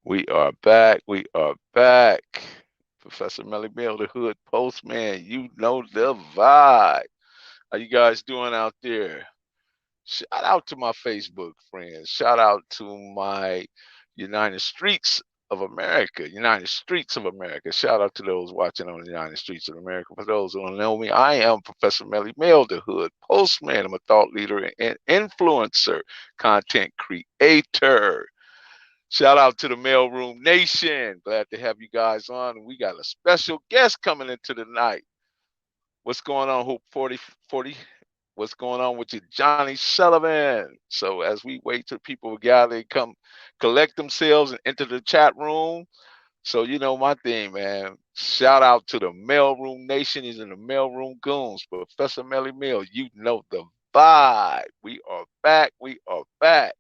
We are back. We are back. Professor Melly Mill, the Hood Postman. You know the vibe. How you guys doing out there? Shout out to my Facebook friends. Shout out to my United Streets of America. United Streets of America. Shout out to those watching on the United Streets of America. For those who don't know me, I am Professor Melly Mill, the Hood Postman. I'm a thought leader and influencer, content creator. Shout out to the Mailroom Nation. Glad to have you guys on. We got a special guest coming into the night. What's going on, Hoop 4040? What's going on with you, Johnny Sullivan? So as we wait till people gather, come collect themselves and enter the chat room. So you know my thing, man. Shout out to the Mailroom Nation. He's in the Mailroom Goons. Professor Melly Mill, you know the vibe. We are back. We are back.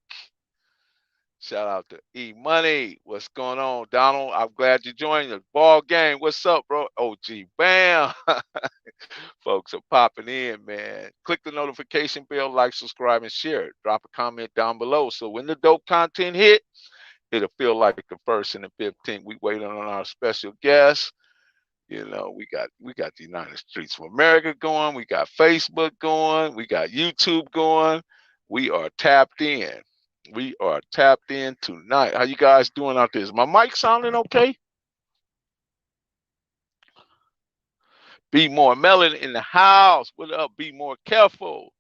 Shout out to E Money. What's going on, Donald? I'm glad you joined the ball game. What's up, bro? OG Bam. Folks are popping in, man. Click the notification bell, like, subscribe, and share it. Drop a comment down below. So when the dope content hit, it'll feel like the first and the 15th. We waiting on our special guest. You know, we got the United States of America going. We got Facebook going. We got YouTube going. We are tapped in. We are tapped in tonight. How you guys doing out there? Is my mic sounding okay? Be more melon in the house. What up? Be more careful.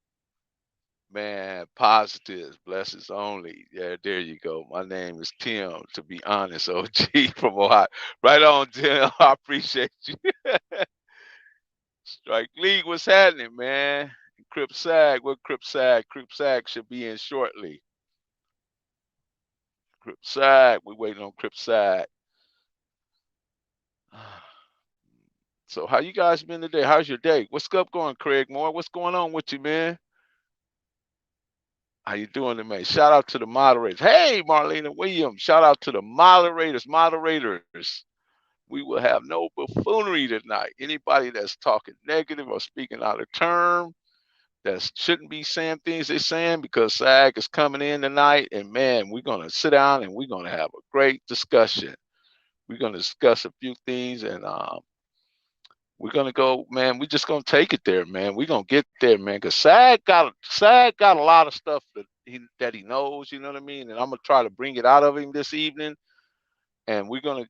Man, positives, blessings only. Yeah, there you go. My name is Tim, to be honest, OG from Ohio. Right on, Tim. I appreciate you. Strike League, what's happening, man? Crip Sag, what Crip Sag? Crip Sag should be in shortly. Crip Sag, we waiting on Crip Sag. So how you guys been today? How's your day? What's up going, Craig Moore? What's going on with you, man? How you doing today? Shout out to the moderators. Hey, Marlena Williams. Shout out to the moderators. Moderators. We will have no buffoonery tonight. Anybody that's talking negative or speaking out of term that shouldn't be saying things they're saying, because SAG is coming in tonight, and man, we're gonna sit down and we're gonna have a great discussion. We're gonna discuss a few things, and we're gonna go, man. We're just gonna take it there, man. We're gonna get there, man. Cause SAG got a lot of stuff that he knows, you know what I mean. And I'm gonna try to bring it out of him this evening. And we're gonna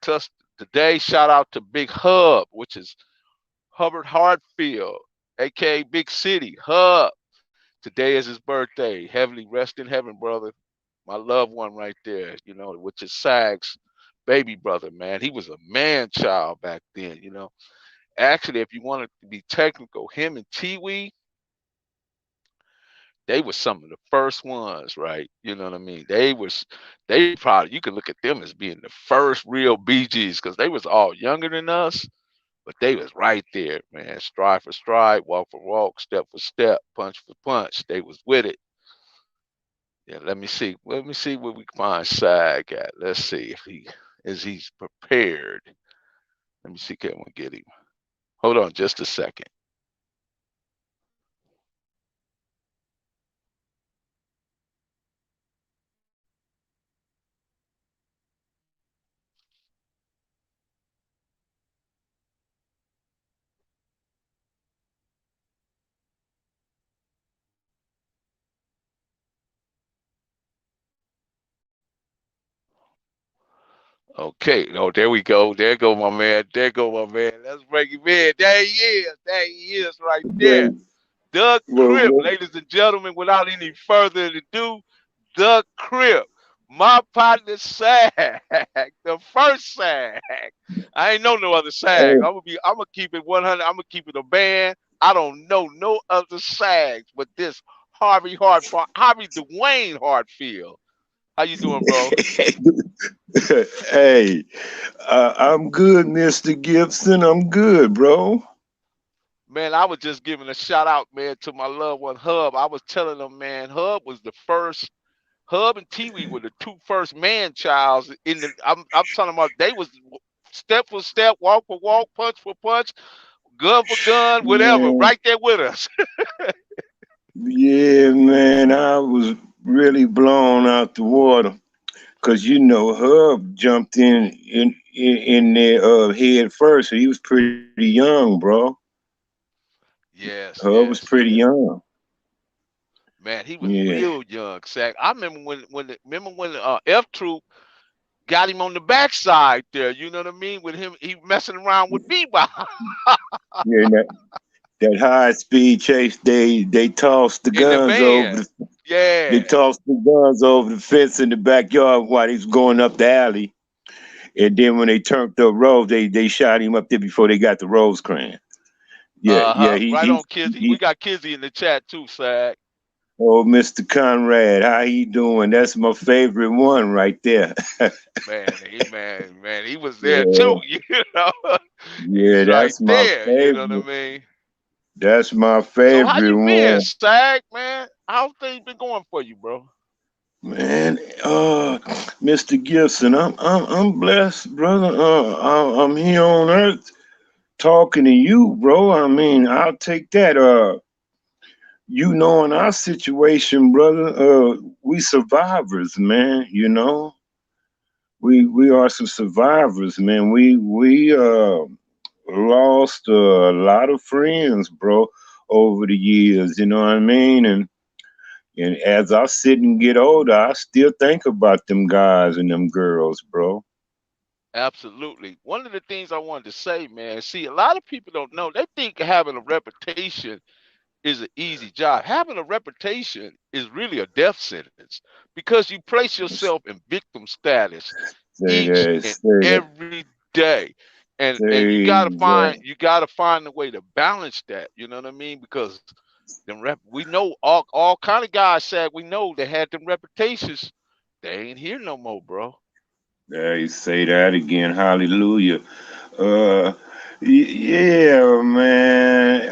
touch today. Shout out to Big Hub, which is Hubbard Hartfield, aka Big City Hub. Today is his birthday. Heavenly rest in heaven, brother. My loved one right there, which is SAG's baby brother, man. He was a man child back then, Actually, if you want to be technical, him and Tiwi, they were some of the first ones, right? You know what I mean? They probably, you could look at them as being the first real BGs, because they was all younger than us, but they was right there, man. Stride for stride, walk for walk, step for step, punch for punch. They was with it. Yeah, let me see. Let me see where we can find SAG at. Let's see if he's prepared. Let me see, can we get him? Hold on just a second. Okay. Oh, there we go. There go my man. There go my man. Let's bring him in. There he is. There he is right there. Well, Doug well, Crip, well, ladies and gentlemen, without any further ado, Doug Crip, my partner SAG, the first SAG. I ain't know no other SAG. hey, I'm gonna keep it 100. I'm gonna keep it a band. I don't know no other SAGs but this Harvey Dwayne Hartfield. How you doing, bro? hey, I'm good, Mr. Gibson. I'm good, bro. Man, I was just giving a shout out, man, to my loved one Hub. I was telling them, man, Hub was the first. Hub and Tiwi were the two first man childs in the. I'm talking about, they was step for step, walk for walk, punch for punch, gun for gun, whatever, Man, right there with us. yeah, man, I was really blown out the water. cause you know Hub jumped in there head first, so he was pretty young, bro. Yes, Hub was yes, pretty yes. young. Man, he was Yeah, real young, Sack. I remember when F Troop got him on the backside there. You know what I mean? With him, he messing around with Bebop yeah. That high speed chase, they tossed the in the guns over. van. They Yeah. tossed the guns over the fence in the backyard while he was going up the alley. And then when they turned up Rose, they shot him up there before they got the Rosecrans. Yeah, yeah. Uh-huh. Right on, Kizzy. We got Kizzy in the chat too, Sack. Oh, Mr. Conrad, how he doing? That's my favorite one right there. Man, he was there too, Yeah, you know. yeah, He's right that's my there, you know what I favorite. mean? That's my So how favorite you been, one, Sack, man? How's things been going for you, bro? man. Mr. Gibson, I'm blessed, brother. I'm here on Earth talking to you, bro. I mean, I'll take that. You know, in our situation, brother, we survivors, man. You know, we are some survivors, man. We lost a lot of friends, bro, over the years. You know what I mean? And as I sit and get older, I still think about them guys and them girls, bro. Absolutely. One of the things I wanted to say, man, see, a lot of people don't know. They think having a reputation is an easy job. Having a reputation is really a death sentence because you place yourself in victim status Say each that, and say that, every day. And you say gotta find that. you gotta find a way to balance that. You know what I mean? Because we know all kind of guys said we know they had them reputations. They ain't here no more, bro. There you say that again. Hallelujah. Uh, yeah, man.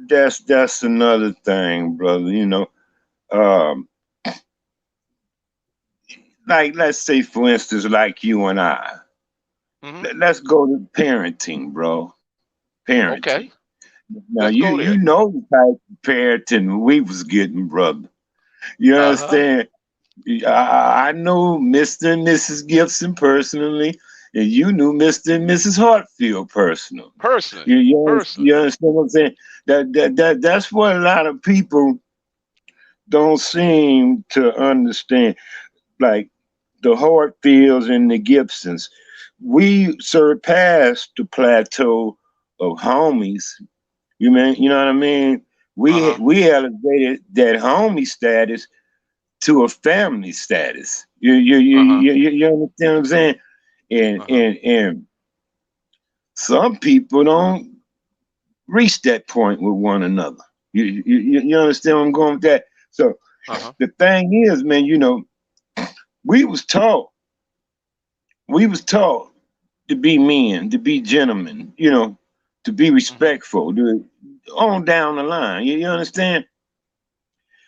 That's another thing, brother. You know, um, like let's say for instance, like you and I. Hmm. Let's go to parenting, bro. Parenting. Okay, Now let's you go you there. know the type of parenting we was getting, brother. You Uh huh. understand? I know Mr. and Mrs. Gibson personally, and you knew Mr. and Mrs. Hartfield personally. Personally, You personally. understand what I'm saying? That's what a lot of people don't seem to understand. Like the Hartfields and the Gibsons, we surpassed the plateau of homies. You know what I mean? Uh We huh. we elevated that homie status to a family status. Uh huh. You understand what I'm saying? And Uh huh. and and some people don't reach that point with one another. You understand where I'm going with that? So Uh huh. the thing is, man, you know, we was taught, we was taught to be men, to be gentlemen, you know, to be Hmm. respectful, on down the line. You understand?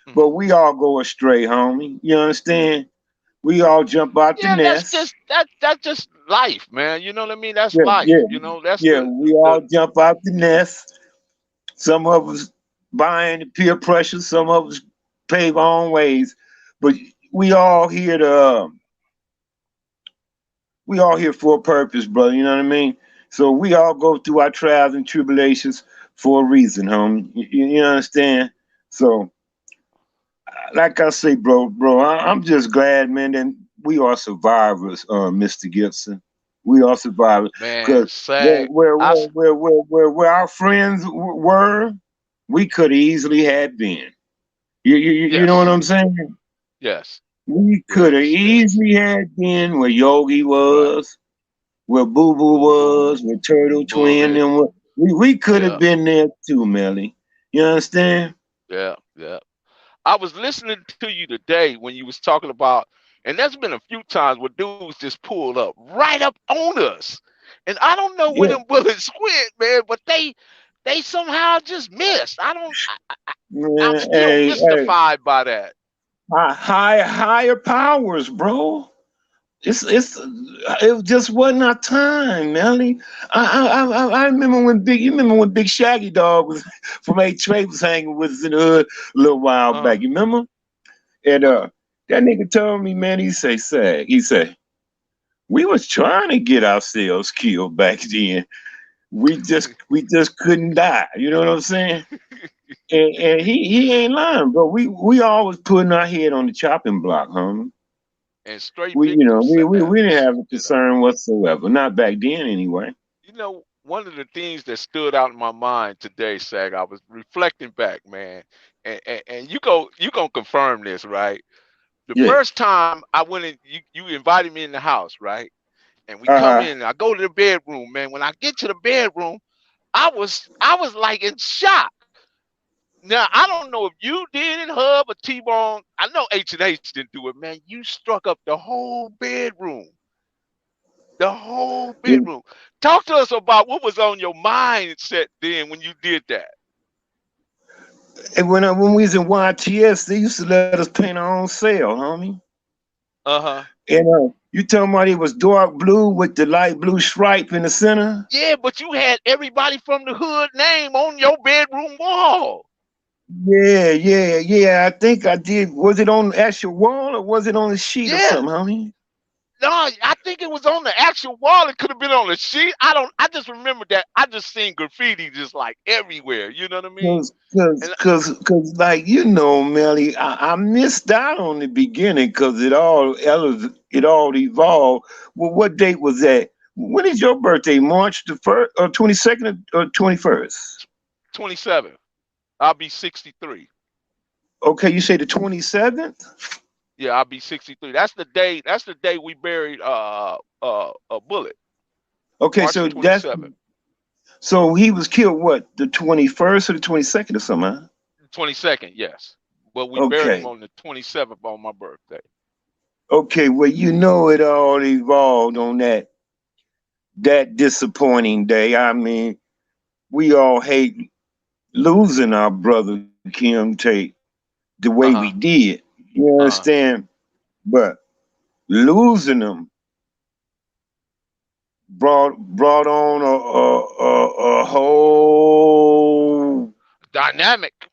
Hmm. But we all go astray, homie. You understand? We all jump out the Yeah, that's nest. just that's just life, man. You know what I mean? That's Yeah, life. yeah, You know, that's yeah. We the all jump out the nest. Some of us buying the peer pressure. Some of us pave our own ways. But we all here to. We all here for a purpose, brother. You know what I mean? So we all go through our trials and tribulations for a reason, homie. You understand? So, like I say, bro, I'm just glad, man, that we are survivors, Mr. Gibson. We are survivors. man. Because Sag, I where our friends were, we could easily have been. You know what yes, I'm saying? yes, We we could have understand. easily had been where Yogi Right, was, where Boo Boo boo boo, was, where Turtle Twin bullet. and what we could have Yeah, been there too, Melly. You understand? yeah, yeah. I was listening to you today when you was talking about, and there's been a few times where dudes just pulled up right up on us, and I don't know where Yeah, them bullets went, man, but they somehow just missed. I don't. I'm man. still Hey, mystified by that. higher powers, bro. It just wasn't our time, Melly. I remember when Big Shaggy Dog was from A Trey was hanging with us in the hood a little while Uh, back. You remember? And Uh-huh. that nigga told me, man, he say, Sag, he say, we was trying to get ourselves killed back then. We just couldn't die. You know what I'm saying? And he ain't lying, bro. We always putting our head on the chopping block, homie. And straight We you know victim we didn't status. have a concern whatsoever. Not back then anyway. One of the things that stood out in my mind today, Sag, I was reflecting back, man, and you gonna confirm this, right? The Yeah. first time I went in, you invited me in the house, right? And we come Uh-huh. in, I go to the bedroom, man. When I get to the bedroom, I was like in shock. Now I don't know if you did it, Hub or T-Bone. I know H&H didn't do it, man. You struck up the whole bedroom. The whole And bedroom. Talk to us about what was on your mindset then when you did that. when we was in YTS, they used to let us paint our own cell, homie. Uh-huh. And you talking about it was dark blue with the light blue stripe in the center? Yeah, but you had everybody from the hood name on your bedroom wall. Yeah. I think I did. Was it on the actual wall or was it on a sheet or Yeah. something, homie? No, I think it was on the actual wall. It could have been on the sheet. I just remember that. I just seen graffiti just like everywhere. You know what I mean? And Cause, like you know, Melly, I missed out on the beginning because it all evolved. Well, what date was that? When is your birthday? March the 1st or 22nd or 21st? 27. I'll be 63. Okay, you say the 27th. Yeah, I'll be 63. That's the day. That's the day we buried a bullet. Okay, March the so that's 27th. so he was killed what, the 21st or the 22nd or something? Huh? 22nd, yes. But we buried him Okay, on the 27th on my birthday. okay. Well, you know it all evolved on that disappointing day. I mean, we all hate losing our brother Kim Tate the way we Uh-huh. did. You Uh-huh. understand? But losing him brought on a whole. Dynamic.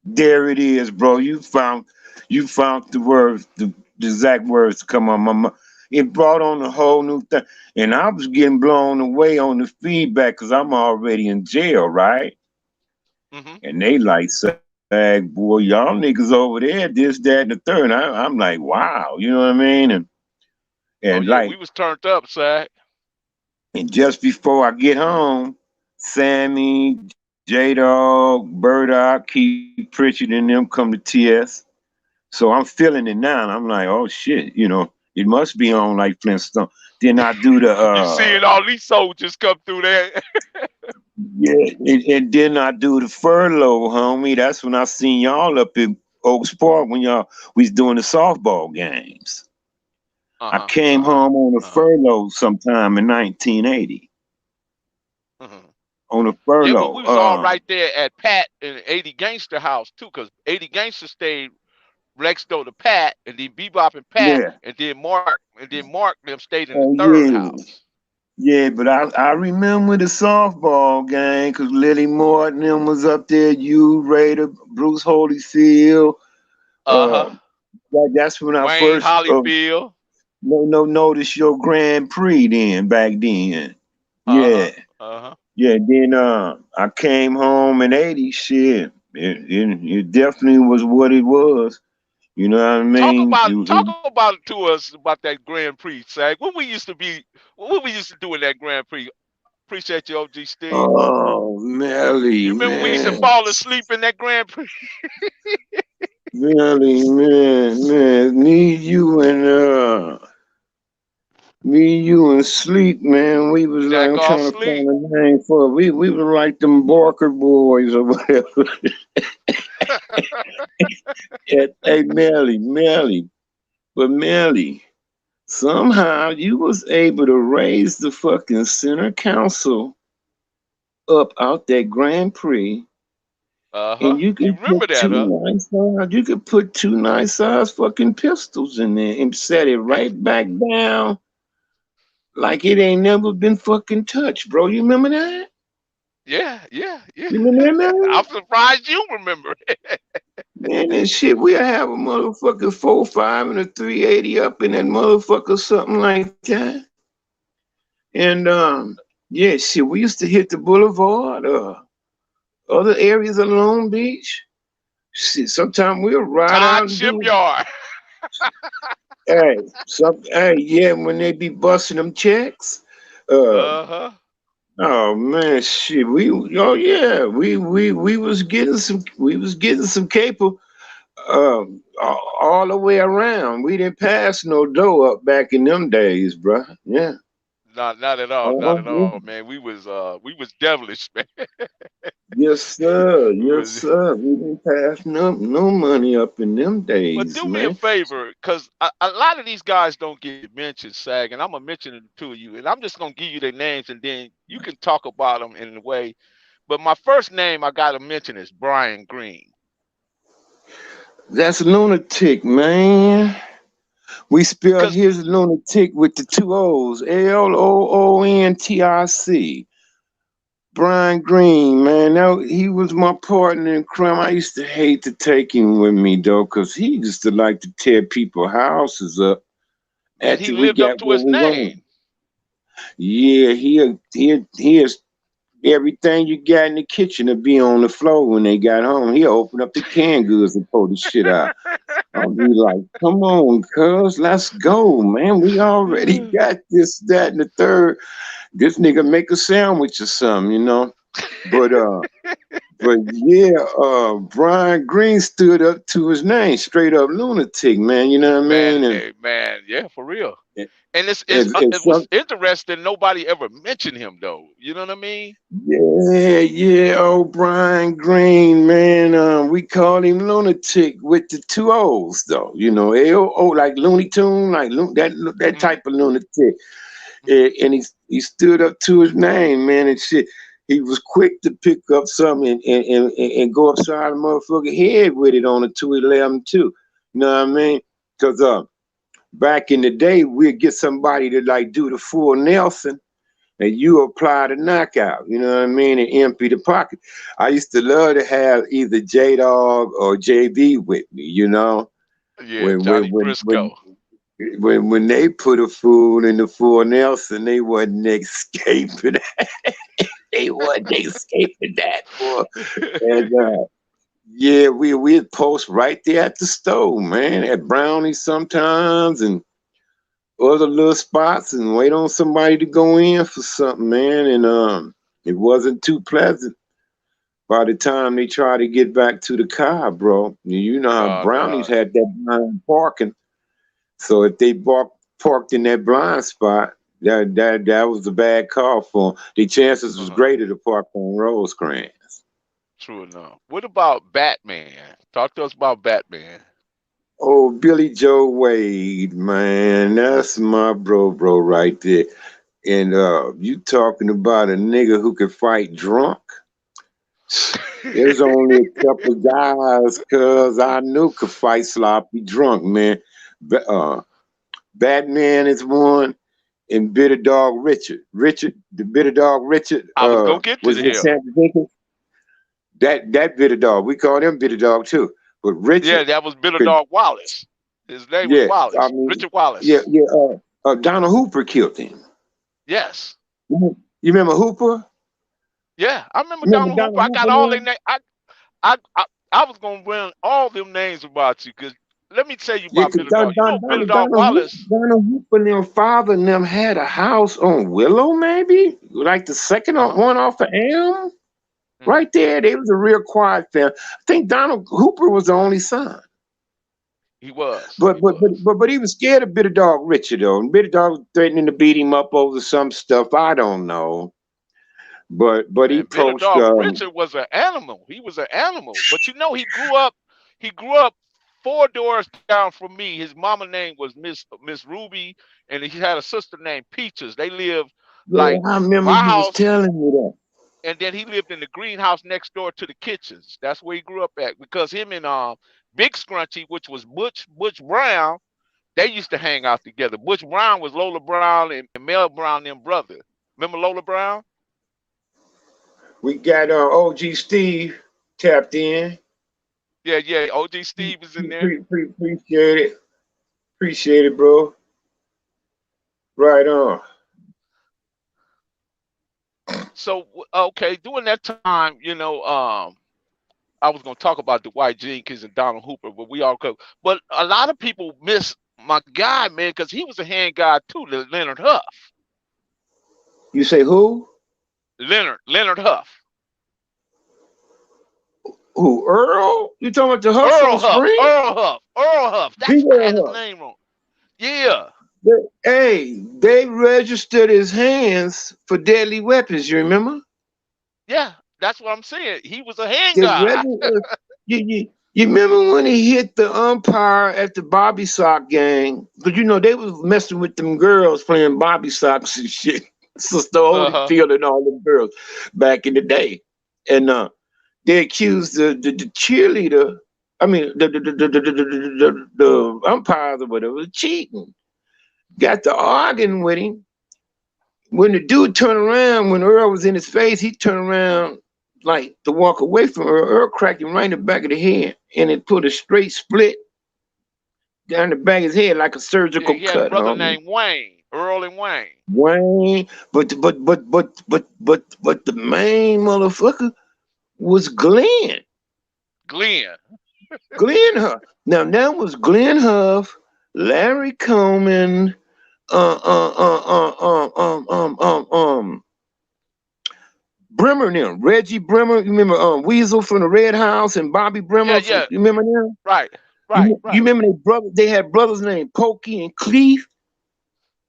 There it is, bro. You found the exact words to come on my mind. It brought on a whole new thing, and I was getting blown away on the feedback because I'm already in jail, right? Hmm. And they like, Sag, boy, y'all niggas over there, this, that, and the third. I'm like, wow, you know what I mean? And Oh yeah, like, we was turned up, Sag. and just before I get home, Sammy, J Dog, Burdock, Keith Pritchard, and them come to TS. So I'm feeling it now. And I'm like, oh shit, it must be on like Flintstone. Then I do the You seeing all these soldiers come through there. yeah, and then I do the furlough, homie. That's when I seen y'all up in Oaks Park when y'all was doing the softball games. I Uh-huh. came Uh-huh. home on a Uh-huh. furlough sometime in 1980. Uh-huh. On a Yeah, but furlough. we was all right there at Pat and 80 Gangster House too, because 80 Gangster stayed next door to Pat, and then Bebop and Pat, Yeah. and then Mark them stayed in the Oh third yeah. house. Yeah, but I remember the softball game because Lily Morton them was up there. You, Raider, Bruce Holyfield. Uh, Uh-huh. that's when I Wayne first Hollyfield. no noticed your Grand Prix then back then. Uh-huh. Yeah, Uh-huh. yeah. Then I came home in '80. Shit, it definitely was what it was. You know what I Talk mean? about talk about it to us about that Grand Prix, Sag. What we used to do in that Grand Prix. Appreciate you, OG Steve. Oh, Melly, You remember we used to man. fall asleep in that Grand Prix? Really, man, me, you and Sleep, man. We was like, Jack I'm off trying to sleep. find a name for it. We were like them Barker boys or whatever. Hey, Melly, but Melly, somehow you was able to raise the fucking center council up out that Grand Prix, and Uh-huh. you You could remember put that, huh? two nice size fucking pistols in there and set it right back down like it ain't never been fucking touched, bro. You remember that? Yeah, yeah, yeah. You remember that, I'm man? surprised you remember it. Man, and shit, we'll have a motherfucking 4.5 and a 380 up in that motherfucker, something like that. And yeah, shit, we used to hit the boulevard, other areas of Long Beach. Shit, sometimes we'll ride Todd out and do. Shipyard. Hey, yeah, when they be busting them checks. Uh, Uh-huh. oh man, shit, oh yeah, we was getting some caper, all the way around. We didn't pass no dough up back in them days, bruh. Yeah. Not at all. Not Oh, at yeah. all, man. We was devilish, man. Yes, sir. We Yes, was sir. We didn't pass no money up in them But days, do me a man. favor, because a lot of these guys don't get mentioned, Sag, and I'm gonna mention it to you, and I'm just gonna give you their names, and then you can talk about them in a way. But my first name I gotta mention is Brian Green. That's lunatic, man. We spelled Cause his lunatic with the two O's. Lontic. Brian Green, man. He was my partner in crime. I used to hate to take him with me though, 'cause he used to like to tear people's houses up and he after we lived up got to what his we wanted. name. Yeah, he is everything you got in the kitchen to be on the floor when they got home. He'll open up the canned goods and pull the shit out. I'll be like, come on, cuz, let's go, man. We already got this, that, and the third. This nigga make a sandwich or something, you know. But but yeah, Brian Green stood up to his name, straight up lunatic, man. You know what I Man, mean? man, yeah, for real. And, And and it was some, interesting. Nobody ever mentioned him though. You know what I mean? yeah, old Brian Green, man. We called him lunatic with the two O's, though. You know, L-O, like Looney Tune, like that Hmm. type of lunatic. Hmm. And he stood up to his name, man, and shit. He was quick to pick up something and go upside the motherfucker head with it on a 211 too. You know what I mean? Because back in the day, we'd get somebody to like do the full Nelson and you apply the knockout, you know what I mean, and empty the pocket. I used to love to have either J Dog or JB with me, you know, Yeah, when when Johnny when when Briscoe. when they put a fool in the full Nelson, they wasn't escaping. They wasn't escaping that, boy. And yeah, we'd post right there at the stove, man, at Brownies sometimes, and other little spots and wait on somebody to go in for something, man. And it wasn't too pleasant by the time they tried to get back to the car, bro. You know how Oh brownies God. had that blind parking. So if they parked in that blind spot, that was a bad call for them. The chances was Uh-huh. greater to park on Rosecrans. True enough. What about Batman? Talk to us about Batman. Oh, Billy Joe Wade, man, that's my bro right there. And you talking about a nigga who could fight drunk? There's only a couple guys, cuz I knew could fight sloppy drunk, man. Batman is one, and Bitter Dog Richard. The Bitter Dog Richard, I was gonna get to was it him. Sandy Jenkins? That Bitter Dog, we call him Bitter Dog too. But Yeah, Richard that was Bitter could, Dog Wallace. His name was yeah, I Wallace. mean, Richard Wallace. yeah. Donald Hooper killed him. Yes. You remember Hooper? Yeah, I remember You remember Donald Hooper. Donald I got Hooper, all their man? names. I was gonna run all them names about you because let me tell you Yeah, about because Bitter Dog. You know Bitter Dog Wallace? Donald Hooper and their father and them had a house on Willow, maybe? Like the second Uh huh. one off of Elm? Hmm. Right there, they was a real quiet family. I think Donald Hooper was the only son. He was. But He but but was. but, but he was scared of Bitter Dog Richard though. And Bitter Dog was threatening to beat him up over some stuff. I don't know. But he Man, Bitter poached Dog Richard was an animal. He was an animal. But you know, he grew up four doors down from me. His mama name was Miss Ruby, and he had a sister named Peaches. They lived yeah, like I remember my you was house, telling me that. and then he lived in the greenhouse next door to the kitchens. That's where he grew up at because him and Big Scrunchy, which was Butch Brown, they used to hang out together. Butch Brown was Lola Brown and Mel Brown, them brother. Remember Lola Brown? We got OG Steve tapped in. Yeah, yeah. OG Steve is in there. Appreciate it. Appreciate it, bro. Right on. So okay, during that time, I was gonna talk about Dwight Jenkins and Donald Hooper, but we all could. But a lot of people miss my guy, man, because he was a hand guy too, Leonard Huff. You say who? Leonard Huff. Who? Earl? You talking about the Huffs on Earl Huff. Spring? Earl Huff. Earl Huff. Big That's I had his Earl Huff. name wrong. Yeah. They registered his hands for deadly weapons. You remember? Yeah. That's what I'm saying. He was a hand They guy. registered. You remember when he hit the umpire at the Bobby Sock gang? But they was messing with them girls playing Bobby Socks and shit. Sister Uh-huh. Holyfield and all them girls back in the day, and they accused the cheerleader. I mean the umpires or whatever of cheating. Got to arguing with him. When the dude turned around, when Earl was in his face, he turned around like to walk away from Earl. Earl cracked him right in the back of the head, and it put a straight split down the back of his head like a Yeah, surgical he had a cut, brother homie. named Wayne. Earl and Wayne. Wayne, but the main motherfucker was Glenn. Glenn. Glenn Huff. Now that was Glenn Huff, Larry Coleman, uh, uh, uh, uh, Brimmer and them. Reggie Brimmer, you remember Weasel from the Red House and Bobby Yeah, Brimmer from yeah. you remember them? Right. You, Right, you right. remember they had brothers named Pokey and Cleve?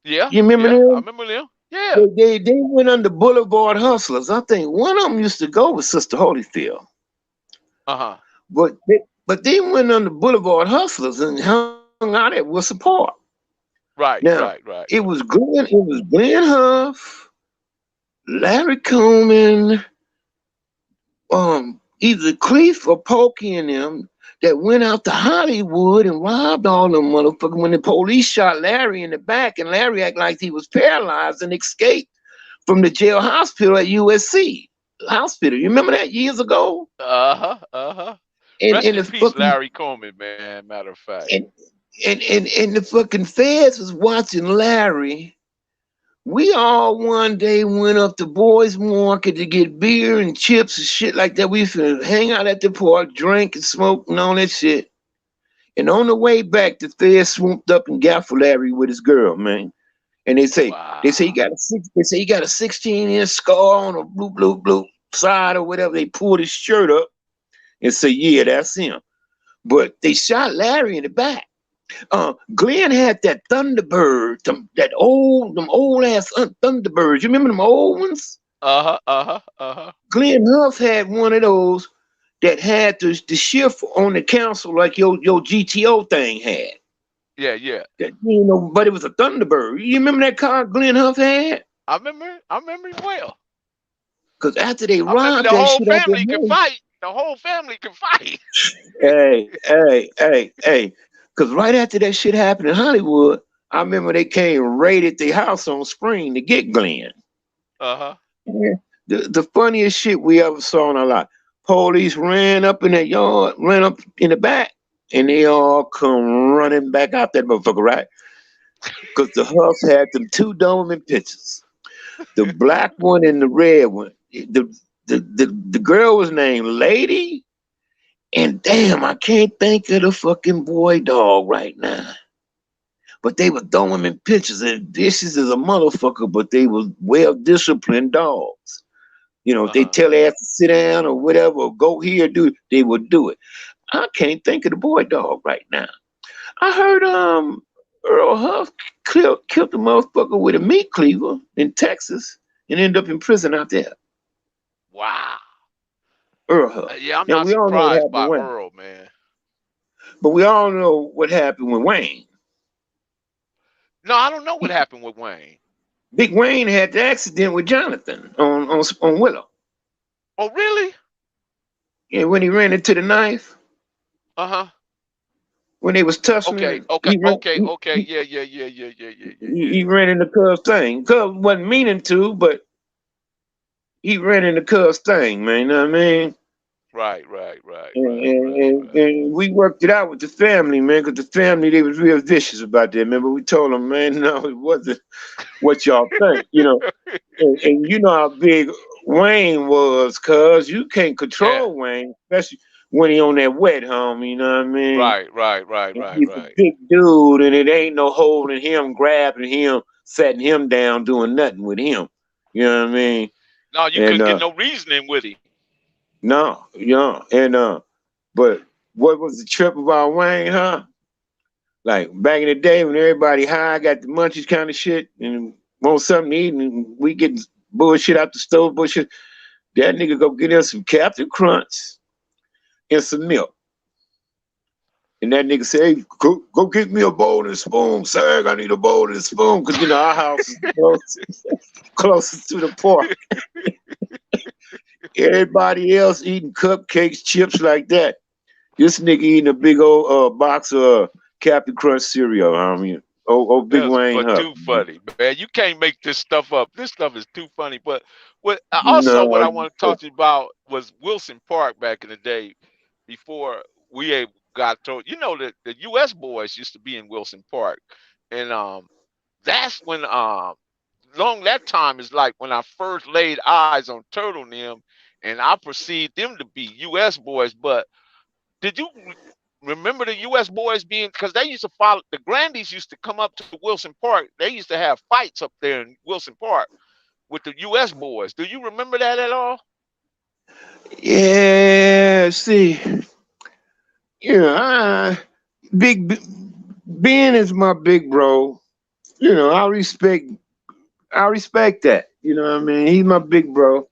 Yeah, You remember yeah. I them? remember them. Yeah. They went under Boulevard Hustlers. I think one of them used to go with Sister Holyfield. Uh-huh. But they went under Boulevard Hustlers and hung out at Wilson Park. Right, Now right, right. it was Glenn Huff, Larry Coleman, either Cleef or Pokey and them that went out to Hollywood and robbed all them motherfuckers when the police shot Larry in the back and Larry acted like he was paralyzed and escaped from the jail hospital at USC hospital. You remember that years ago? Uh-huh. Uh-huh. And Rest and in the peace, fucking Larry Coleman, man, matter of fact. and and the fucking feds was watching Larry. We all one day went up to Boys Market to get beer and chips and shit like that. We used to hang out at the park, drink and smoke and all that shit. And on the way back, the feds swooped up and got for Larry with his girl, man. And they say Wow. he got a 16-inch scar on a blue side or whatever. They pulled his shirt up and say, yeah, that's him. But they shot Larry in the back. Glenn had that Thunderbird, them old ass Thunderbirds. You remember them old ones? Uh-huh. Uh-huh. Uh-huh. Glenn Huff had one of those that had the shift on the console like your GTO thing had. Yeah, yeah. But it was a Thunderbird. You remember that car Glenn Huff had? I remember him well. Because after they I remember robbed the that whole shit out their family could house, fight. The whole family could fight. hey. Because right after that shit happened in Hollywood, I remember they came and raided the house on Spring to get Glenn. Uh-huh. Yeah. The funniest shit we ever saw in our life. Police ran up in that yard, ran up in the back, and they all come running back out that motherfucker, right? Because the Huffs had them two Doberman pictures, the black one and the red one. The girl was named Lady, and damn, I can't think of the fucking boy dog right now. But they were Doberman pictures and vicious as a motherfucker, but they was well disciplined dogs. If they Uh-huh. tell their ass to sit down or whatever, or go here, do it, they would do it. I can't think of the boy dog right now. I heard Earl Huff killed the motherfucker with a meat cleaver in Texas and ended up in prison out there. Wow. Earl Huff. Yeah, I'm Now not we all know what surprised happened by with Wayne, Earl, man. but we all know what happened with Wayne. No, I don't know what He, happened with Wayne. Big Wayne had the accident with Jonathan on Willow. Oh, really? Yeah, when he ran into the knife, Uh-huh. when they was Okay, tussling, okay, he ran. okay, okay. Yeah, yeah, yeah, yeah, yeah, yeah, yeah, yeah. He ran into Cub's thing. Cub wasn't meaning to, but he ran into Cub's thing, man. You know what I mean? Right, right, right, And, right, and, right, and, right. and we worked it out with the family, man, because the family, they was real vicious about that, man. But we told them, man, no, it wasn't what y'all think, you know. And you know how big Wayne was, cuz you can't Yeah. control Wayne, especially when he on that wet home, you know what I mean? Right, right, right, And right, he's a right. big dude, and it ain't no holding him, grabbing him, setting him down, doing nothing with him. You know what I mean? No, you And couldn't get no reasoning with him. no, and but what was the trip about Wayne, huh? Like back in the day when everybody high, got the munchies kind of shit, and want something to eat, and we getting bullshit out the stove, bullshit. That nigga go get us some Captain Crunch and some milk. And that nigga say, hey, go get me a bowl and a spoon, sir. I need a bowl and a spoon. Because, you know, our house is closest to the park. Everybody else eating cupcakes, chips like that. This nigga eating a big old box of Captain Crunch cereal. I mean, Big That's Wayne but Huff. too funny, man. You can't make this stuff up. This stuff is too funny. But also what No, I want to talk to you about was Wilson Park back in the day, before got told. You know that the U.S. boys used to be in Wilson Park, and that's when long that time is like when I first laid eyes on Turtle and them, and I perceived them to be U.S. boys. But did you remember the U.S. boys being, because they used to follow the Grandies used to come up to Wilson Park. They used to have fights up there in Wilson Park with the U.S. boys. Do you remember that at all? yeah, see, you know, big Ben is my big bro. You know, I respect that. You know what I mean? He's my big bro.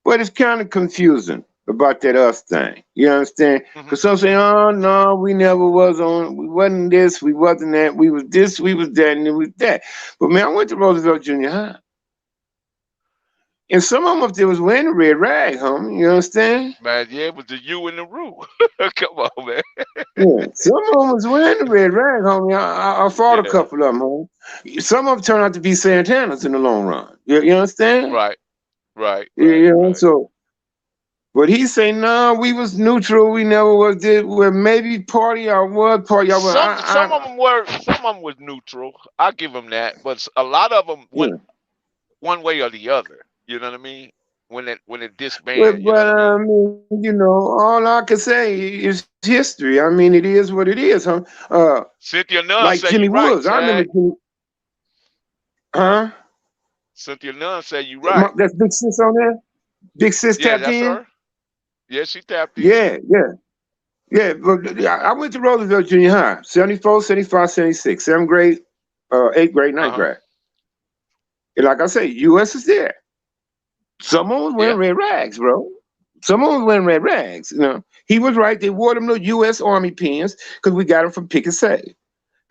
But it's kind of confusing about that us thing. You understand? Hmm. Because some say, Hmm. oh no, we never was on, we wasn't this, we wasn't that, we was this, we was that, and it was that. But man, I went to Roosevelt Junior High. And some of them up there was wearing a red rag, homie. You understand? Man, yeah, it was the U and the Roo. Come on, man. Yeah. Some of them was wearing the red rag, homie. I fought a Yeah. couple of them, homie. Some of them turned out to be Santanas in the long run. You understand? Right. Right. Right. You know, Right. so but he say, no, we was neutral. We never was did. Well, maybe party I was party I was. Some of them were, some of them was neutral. I give them that, but a lot of them went Yeah. one way or the other. You know what I mean? When it Well, disband, you know but what I mean? I mean, all I can say is history. I mean, it is what it is, huh? Cynthia Nunn Like say Jimmy you right, Woods. I remember Chad. Jimmy, huh? Cynthia Nunn say you right. That's Big Sis on there. Big Sis Yeah, tapped that's in. her. Yeah, she tapped in. Yeah, yeah. Yeah, but I went to Roosevelt Junior High, 74, 75, 76, seventh grade, eighth grade, Uh ninth huh. grade. And like I say, US is there. Someone was wearing Yeah. red rags, bro. Someone was wearing red rags. You know, he was right. They wore them little U.S. Army pins because we got them from Pick and Save.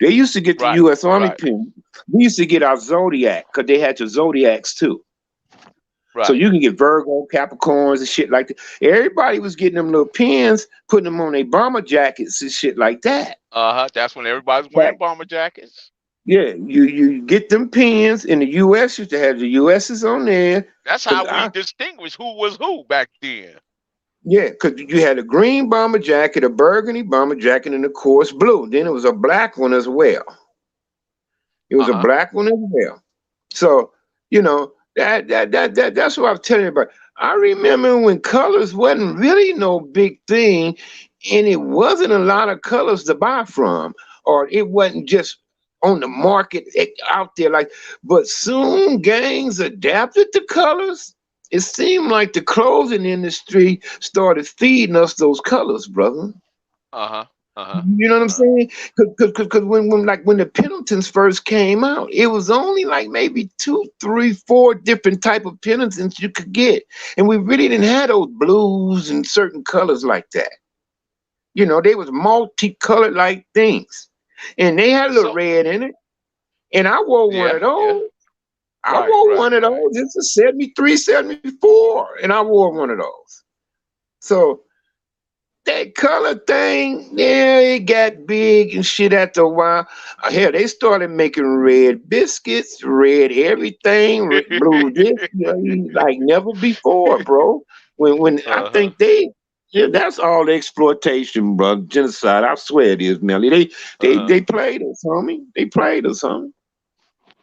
They used to get the Right. U.S. Army Right. pin. We used to get our Zodiac because they had the Zodiacs too. So Right. you can get Virgo, Capricorns, and shit like that. Everybody was getting them little pins, putting them on their bomber jackets and shit like that. Uh huh. That's when everybody's wearing Back, bomber jackets. yeah, you get them pins. In the U.S., used to have the U.S.'s on there. That's Cause how we distinguished who was who back then. Yeah, because you had a green bomber jacket, a burgundy bomber jacket, and of course blue. Then it was a black one as well. It was Uh a huh. black one as well. So, that's what I'm telling you about. I remember when colors wasn't really no big thing, and it wasn't a lot of colors to buy from, or it wasn't just on the market out there like. But soon gangs adapted to colors. It seemed like the clothing industry started feeding us those colors, brother. Uh huh. Uh huh. You know what I'm Uh huh. saying? Because when the Pendletons first came out, it was only like maybe two, three, four different type of Pendletons you could get, and we really didn't have those blues and certain colors like that. You know, they was multicolored like things, and they had a little So red in it. And I wore one yeah. of Yeah. those. I Right. wore Right. one of Right. those. It's a 73, 74, and I wore one of those. So that color thing, yeah, it got big and shit after a while. Hell, they started making red biscuits, red everything, blue this, like never before, bro. When I Uh huh. think they Yeah, that's all exploitation, bro. Genocide. I swear it is, Melly. Uh-huh. They played us, homie. They played us, homie.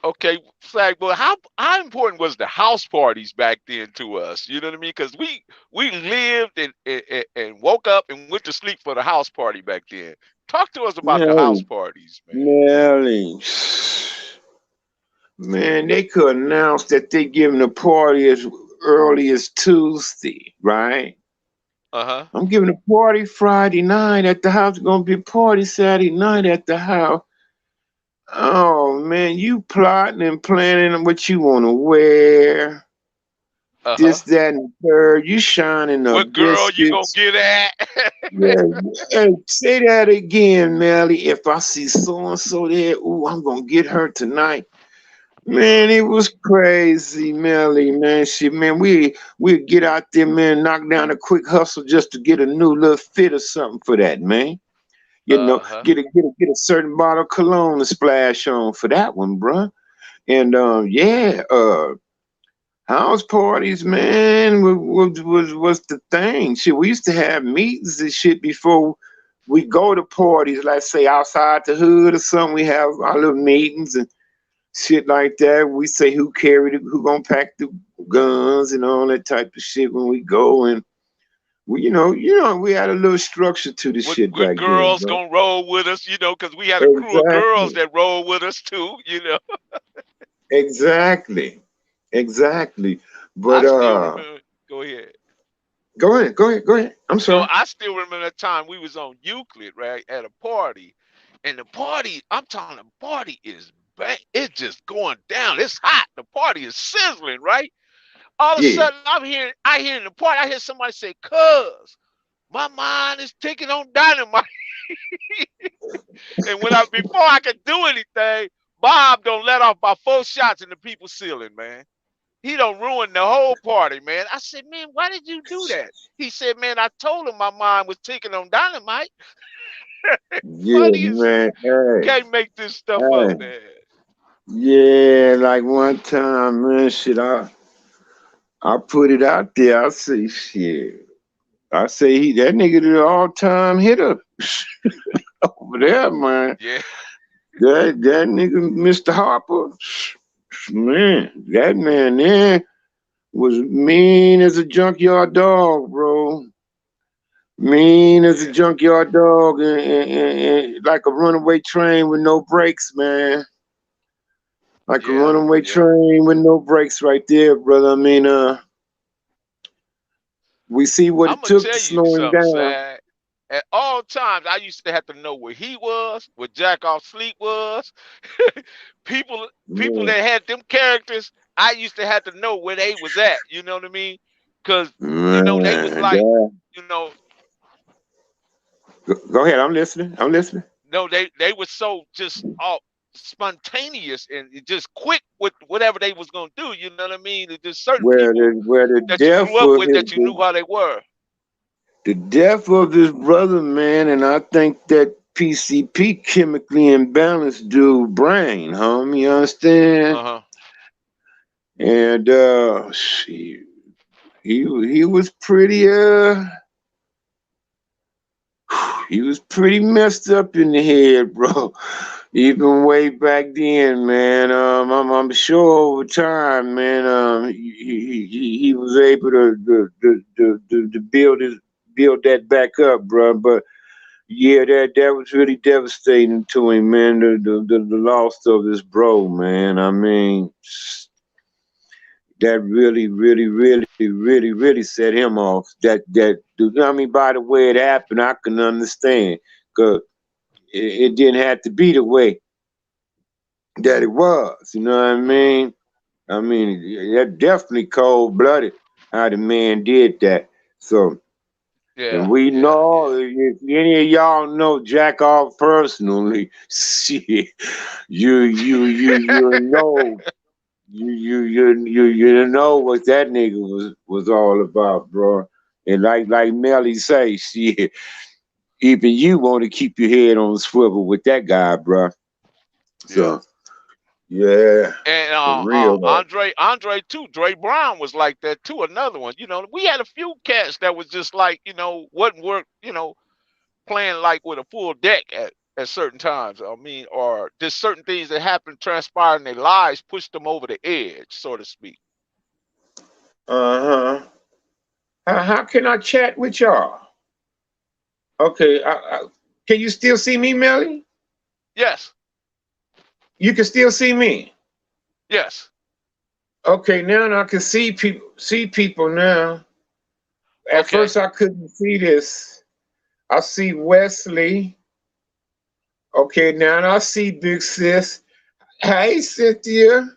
Okay, Flag, but how important was the house parties back then to us? You know what I mean? Because we lived and woke up and went to sleep for the house party back then. Talk to us about the house Melly, parties, man. Melly. Man, they could announce that they giving a party as early as Tuesday, right? Uh-huh. I'm giving a party Friday night at the house. Gonna be a party Saturday night at the house. Oh man, you plotting and planning what you want to wear, Uh-huh. this, that, and the third. You shining the What girl you gonna biscuits. get at? Yeah, hey, say that again, Melly. If I see so and so there, ooh, I'm gonna get her tonight. Uh-huh. Man, it was crazy, Melly, man. Shit, man, we'd get out there, man, knock down a quick hustle just to get a new little fit or something for that, man. You know, Uh-huh. get a certain bottle of cologne to splash on for that one, bruh. And yeah, house parties, man, was the thing. Shit, we used to have meetings and shit before we go to parties. Let's say outside the hood or something, we have our little meetings and shit like that. We say who gonna pack the guns and all that type of shit when we go. And we, we had a little structure to the shit What back then, girls bro. gonna roll with us, because we had a crew of girls Exactly, that roll with us too, exactly, exactly. But I still remember. Go ahead. go ahead. I'm No, sorry. I still remember that time we was on Euclid, right, at a party, and the party, I'm telling the party is bang, it's just going down. It's hot. The party is sizzling, right? All of a Yeah. sudden, I hear in the party, I hear somebody say, "Cuz, my mind is ticking on dynamite." And before I could do anything, Bob don't let off by 4 shots in the people's ceiling, man. He don't ruin the whole party, man. I said, man, why did you do that? He said, man, I told him my mind was ticking on dynamite. Yeah, Funny as man. you Hey, can't make this stuff up, hey. man. Yeah, like one time, man, shit, I put it out there. I say, shit. I say that nigga the all time hitter over there, man. Yeah, That nigga, Mr. Harper, man, that man there was mean as a junkyard dog, bro. Mean as a yeah, junkyard dog, and like a runaway train with no brakes, man. Like a yeah, runaway yeah. train with no brakes, right there, brother. I mean, we see what I'm it gonna took to tell you slow him something, down. Sad. At all times, I used to have to know where he was, where Jack off sleep was. people, people Man, that had them characters, I used to have to know where they was at. You know what I mean? Because they was man, like, that, you know, go ahead. I'm listening. I'm listening. no, they were so just all spontaneous and just quick with whatever they was gonna do. You know what I mean? There's just certain people Where the that you grew death up of with that you knew how they were. the death of his brother, man, and I think that PCP chemically imbalanced dude brain, homie. You understand? Uh huh. And he was pretty he was pretty messed up in the head, bro. Even way back then, man. I'm sure over time, man. He was able to build that back up, bro. But yeah, that was really devastating to him, man. The loss of his bro, man. I mean, that really set him off. I mean, by the way it happened, I can understand, cause it didn't have to be the way that it was. You know what I Uh huh. mean? I mean, that definitely cold blooded how the man did that. So, and Yeah. we Yeah. know Yeah. if any of y'all know Jack off personally, shit, you know you know what that nigga was all about, bro. And like Melly say, shit, even you want to keep your head on the swivel with that guy, bro. Yeah. So. Yeah, And for real though. Andre too. Dre Brown was like that too. Another one. We had a few cats that was just like, wasn't work. Playing like with a full deck at certain times. I mean, or just certain things that happened, transpire in their lives, pushed them over the edge, so to speak. Uh-huh. How can I chat with y'all? Okay, can you still see me, Melly? Yes, You can still see me. yes. Okay, now I can see people now. At Okay. first I couldn't see this. I see Wesley. Okay, now I see Big Sis. Hey Cynthia.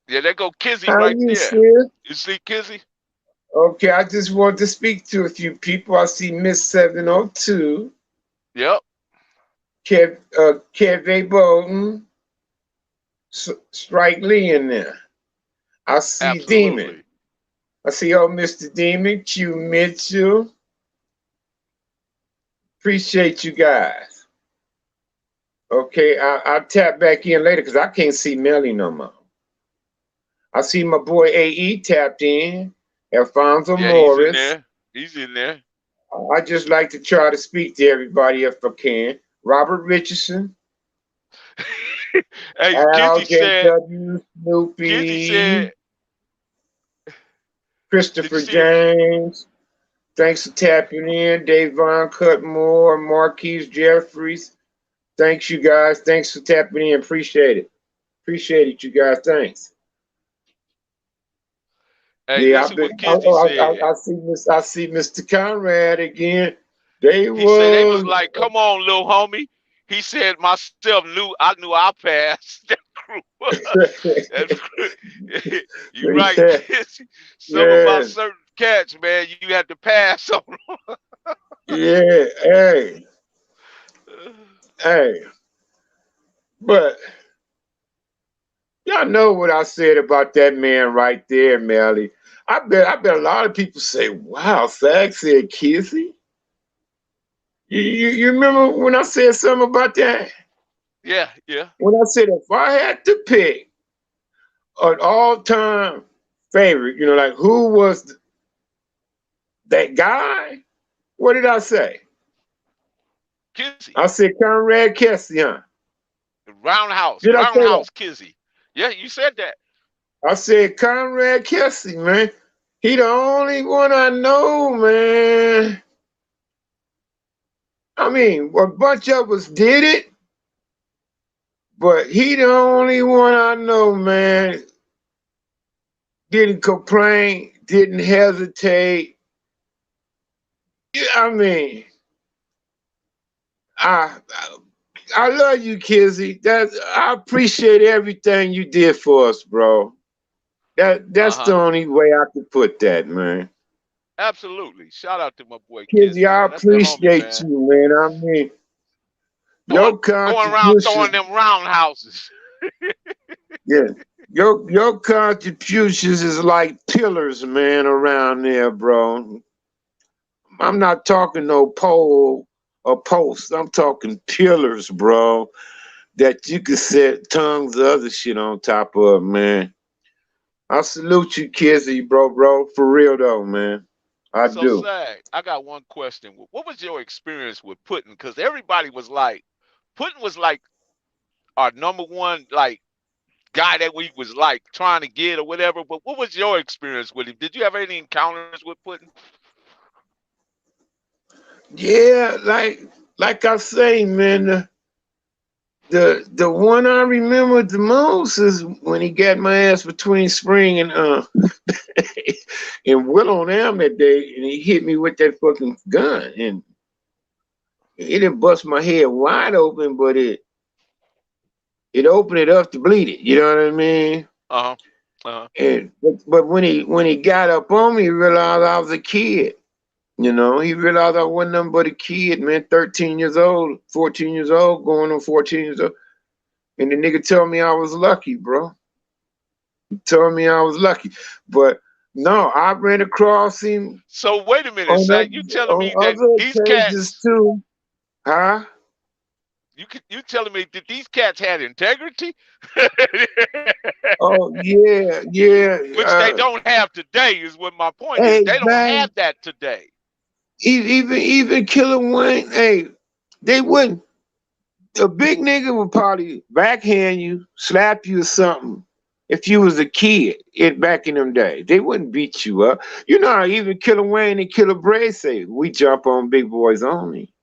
Yeah, there go Kizzy How right you, there. sis? You see Kizzy? Okay, I just want to speak to a few people. I see Miss 702, Yep, Kev Bolton, Strike Lee in there. I see Demon. absolutely. I see old Mr. Demon, Q Mitchell. Appreciate you guys. Okay, I'll tap back in later because I can't see Melly no more. I see my boy AE tapped in, Alfonso Yeah, he's in Morris. there. He's in there. I just like to try to speak to everybody if I can. Robert Richardson, Hey, Al JW, Kizzy Snoopy, said, did you Christopher see what? James. Thanks for tapping in. Davon Cutmore, Marquise Jeffries. Thanks, you guys. Thanks for tapping in. Appreciate it. Appreciate it, you guys. Thanks. Hey, Yeah, I've listen been. what Kizzy said. I see Mr. Conrad again. They He said they was was. like, "Come on, little homie." He said, "Myself I knew I passed that crew." That crew. You right, Yeah, Kizzy. Some about yeah, certain cats, man, you had to pass on. yeah. Hey, hey. But y'all know what I said about that man right there, Melly. I bet a lot of people say, "Wow, Sag said Kizzy." You remember when I said something about that? Yeah, yeah. When I said if I had to pick an all-time favorite, like who was that guy? What did I say? Kizzy. I said Conrad Kessian. Roundhouse. Did I say that? Roundhouse Kizzy. Yeah, you said that. I said Conrad Kessie, man. He the only one I know, man. I mean, a bunch of us did it, but he the only one I know, man. Didn't complain, didn't hesitate. Yeah, I mean, I I love you, Kizzy. I appreciate everything you did for us, bro. That's the Uh-huh. only way I could put that, man. Absolutely. Shout out to my boy Kizzy, Kizzy, I man. That's the homie, appreciate man. you, man. I mean, Going your going around contributions, throwing them roundhouses. yeah, your contributions is like pillars, man, around there, bro. I'm not talking no pole or post. I'm talking pillars, bro, that you can set tons of other shit on top of, man. I salute you, Kizzy, bro, for real though, man. I So do. Sag, I got one question. What was your experience with Putin? Because everybody was like, Putin was like our number one like guy that we was like trying to get or whatever. But what was your experience with him? Did you have any encounters with Putin? Yeah, like I say, man. The one I remember the most is when he got my ass between Spring and and Will on Elm that day, and he hit me with that fucking gun, and it didn't bust my head wide open, but it opened it up to bleed it. You know what I mean? Uh huh. Uh huh. And but when he got up on me, he realized I was a kid. He realized I wasn't nothing but a kid, man. 13 years old, 14 years old, going on 14 years old. And the nigga told me I was lucky, bro. He told me I was lucky. But no, I ran across him So wait a minute, on Sag. You other, telling me on that other these occasions cats, too. Huh? You telling me that these cats had integrity, Oh yeah, yeah. which they don't have today? Is what my point is. Hey They don't man, have that today. even Killer Wayne. Hey, they wouldn't. A big nigga would probably backhand you, slap you or something. If you was a kid back in them days, they wouldn't beat you up. You know how even Killer Wayne and Killer Bray say, "We jump on big boys only."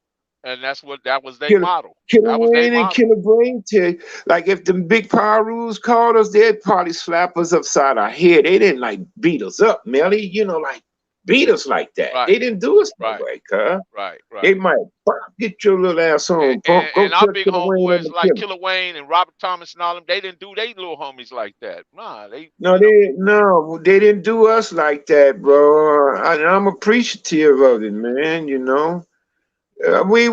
And that was their Killer, model. Killer That was their Wayne and model. Killer Brain tell you, like if the big power rules called us, they'd probably slap us upside our head. They didn't like beat us up, Melly, like beat us like that. Right, They didn't do us that right, way, cuz. right, They right. might get your little ass And, on, punk. and Go and our tell big Killer Wayne I'm homeboys gonna like kill him. Killer Wayne and Robert Thomas and all them, they didn't do they little homies like that. Nah, they No, they didn't do us like that, bro. And I'm appreciative of it, man.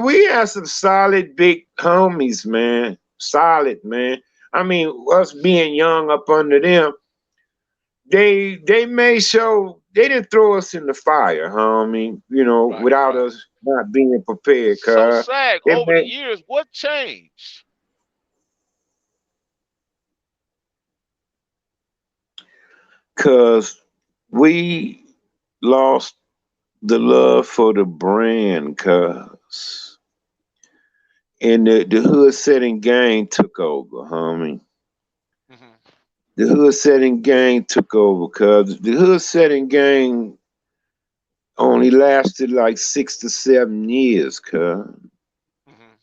We had some solid big homies, man. Solid, man. I mean, us being young up under them, they made sure they didn't throw us in the fire, homie. right, Without right. us not being prepared, So cuz Sag, they over the made, years, what changed? cuz we lost the love for the brand, cuz and the hood setting gang took over, homie. Hmm. The hood setting gang took over, cuz the hood setting gang only lasted like 6 to 7 years, cuz. Hmm.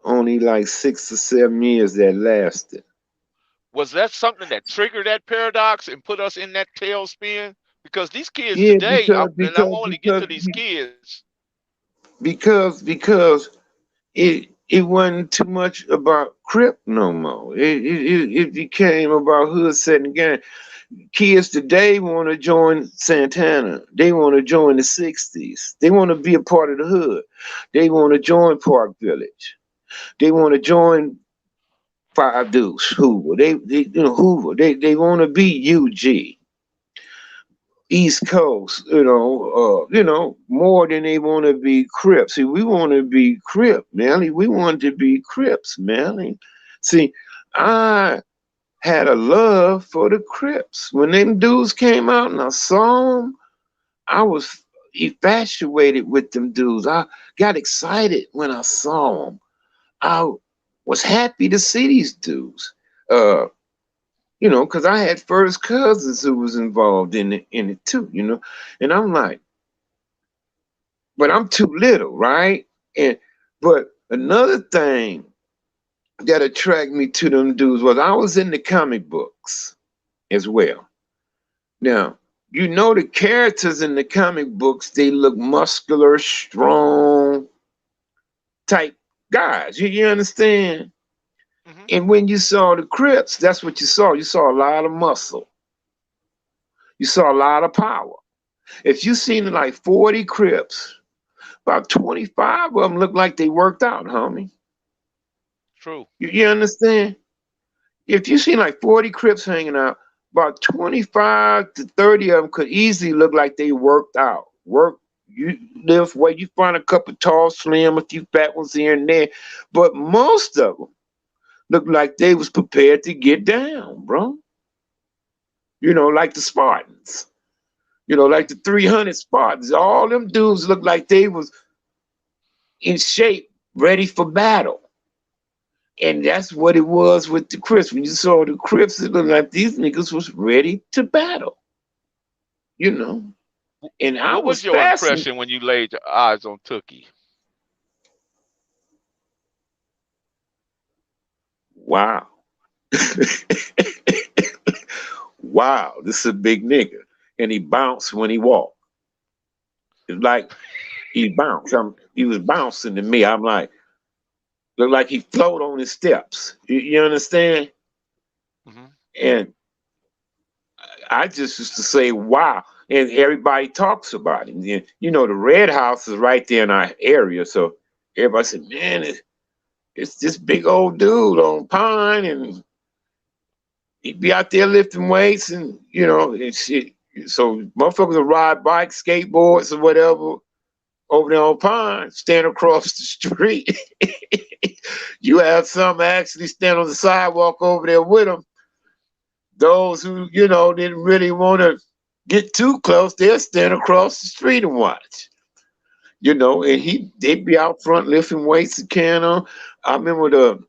Only like 6 to 7 years that lasted. Was that something that triggered that paradox and put us in that tailspin? Because these kids Yeah, today, and I want to get to these kids. because it wasn't too much about Crip no more. It became about hood setting gang. Kids today want to join Santana. They want to join the '60s. They want to be a part of the hood. They want to join Park Village. They want to join Five Deuce Hoover. Hoover. They want to be UG. East Coast, more than they want to be Crips. See, we want to be Crip, man. We want to be Crips, man. See, I had a love for the Crips. When them dudes came out and I saw them, I was infatuated with them dudes. I got excited when I saw them. I was happy to see these dudes. Uh, because I had first cousins who was involved in it too. And I'm like, but I'm too little, right? And but another thing that attracted me to them dudes was I was in the comic books as well. Now, the characters in the comic books, they look muscular, strong type guys. You understand? Hmm. And when you saw the Crips, that's what you saw. You saw a lot of muscle. You saw a lot of power. If you seen like 40 Crips, about 25 of them look like they worked out, homie. True. You understand? If you seen like 40 Crips hanging out, about 25 to 30 of them could easily look like they worked out. You lift weight, you find a couple tall, slim, a few fat ones here and there. But most of them look like they was prepared to get down, bro. Like the Spartans. Hmm. Like the 300 Spartans. All them dudes look like they was in shape, ready for battle. And that's what it was with the Crips. When you saw the Crips, it looked like these niggas was ready to battle, you know. And I What was was your fascinated. impression when you laid your eyes on Tookie? Wow. Wow, this is a big nigga. And he bounced when he walked. It's like he bounced. He was bouncing to me. I'm like, looked like he floated on his steps. You understand? Hmm. And I just used to say, wow. And everybody talks about him. The Red House is right there in our area. So everybody said, man, it's this big old dude on Pine. And he'd be out there lifting weights and shit. So motherfuckers would ride bikes, skateboards, or whatever. over there on Pine, stand across the street. You have some actually stand on the sidewalk over there with them. Those who, didn't really want to get too close, they'll stand across the street and watch. And they'd be out front lifting weights and carrying on. I remember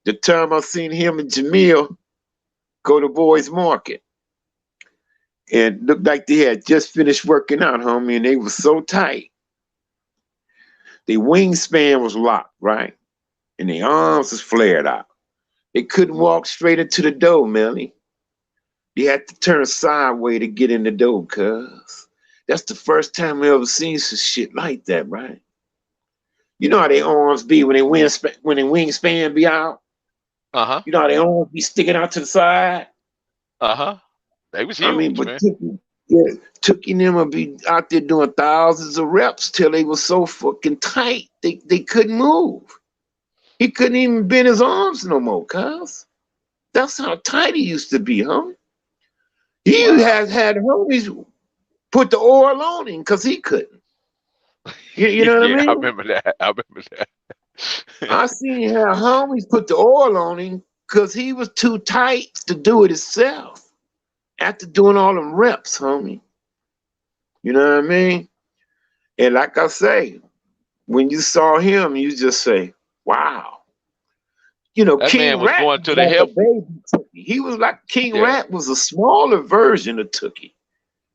the time I seen him and Jamil go to Boys Market. And looked like they had just finished working out, homie, and they were so tight. Their wingspan was locked, right? And their arms was flared out. They couldn't walk straight into the door, Melly. They had to turn sideways to get in the door, cuz. That's the first time we ever seen some shit like that, right? You know how their arms be when their wingspan be out? Uh-huh. You know how their arms be sticking out to the side? Uh-huh. They was I mean, huge, but man. Tookie and them would be out there doing thousands of reps till they were so fucking tight they couldn't move. He couldn't even bend his arms no more, cuz. That's how tight he used to be, homie. He Wow. had homies put the oil on him because he couldn't. You know what I Yeah, I mean? remember that. I remember that. I seen how homies put the oil on him because he was too tight to do it himself after doing all them reps, homie. You know what I mean? And like I say, when you saw him, you just say, wow. That King man was Rat going was to the like a hip. baby Tookie. He was like King Yeah. Rat was a smaller version of Tookie.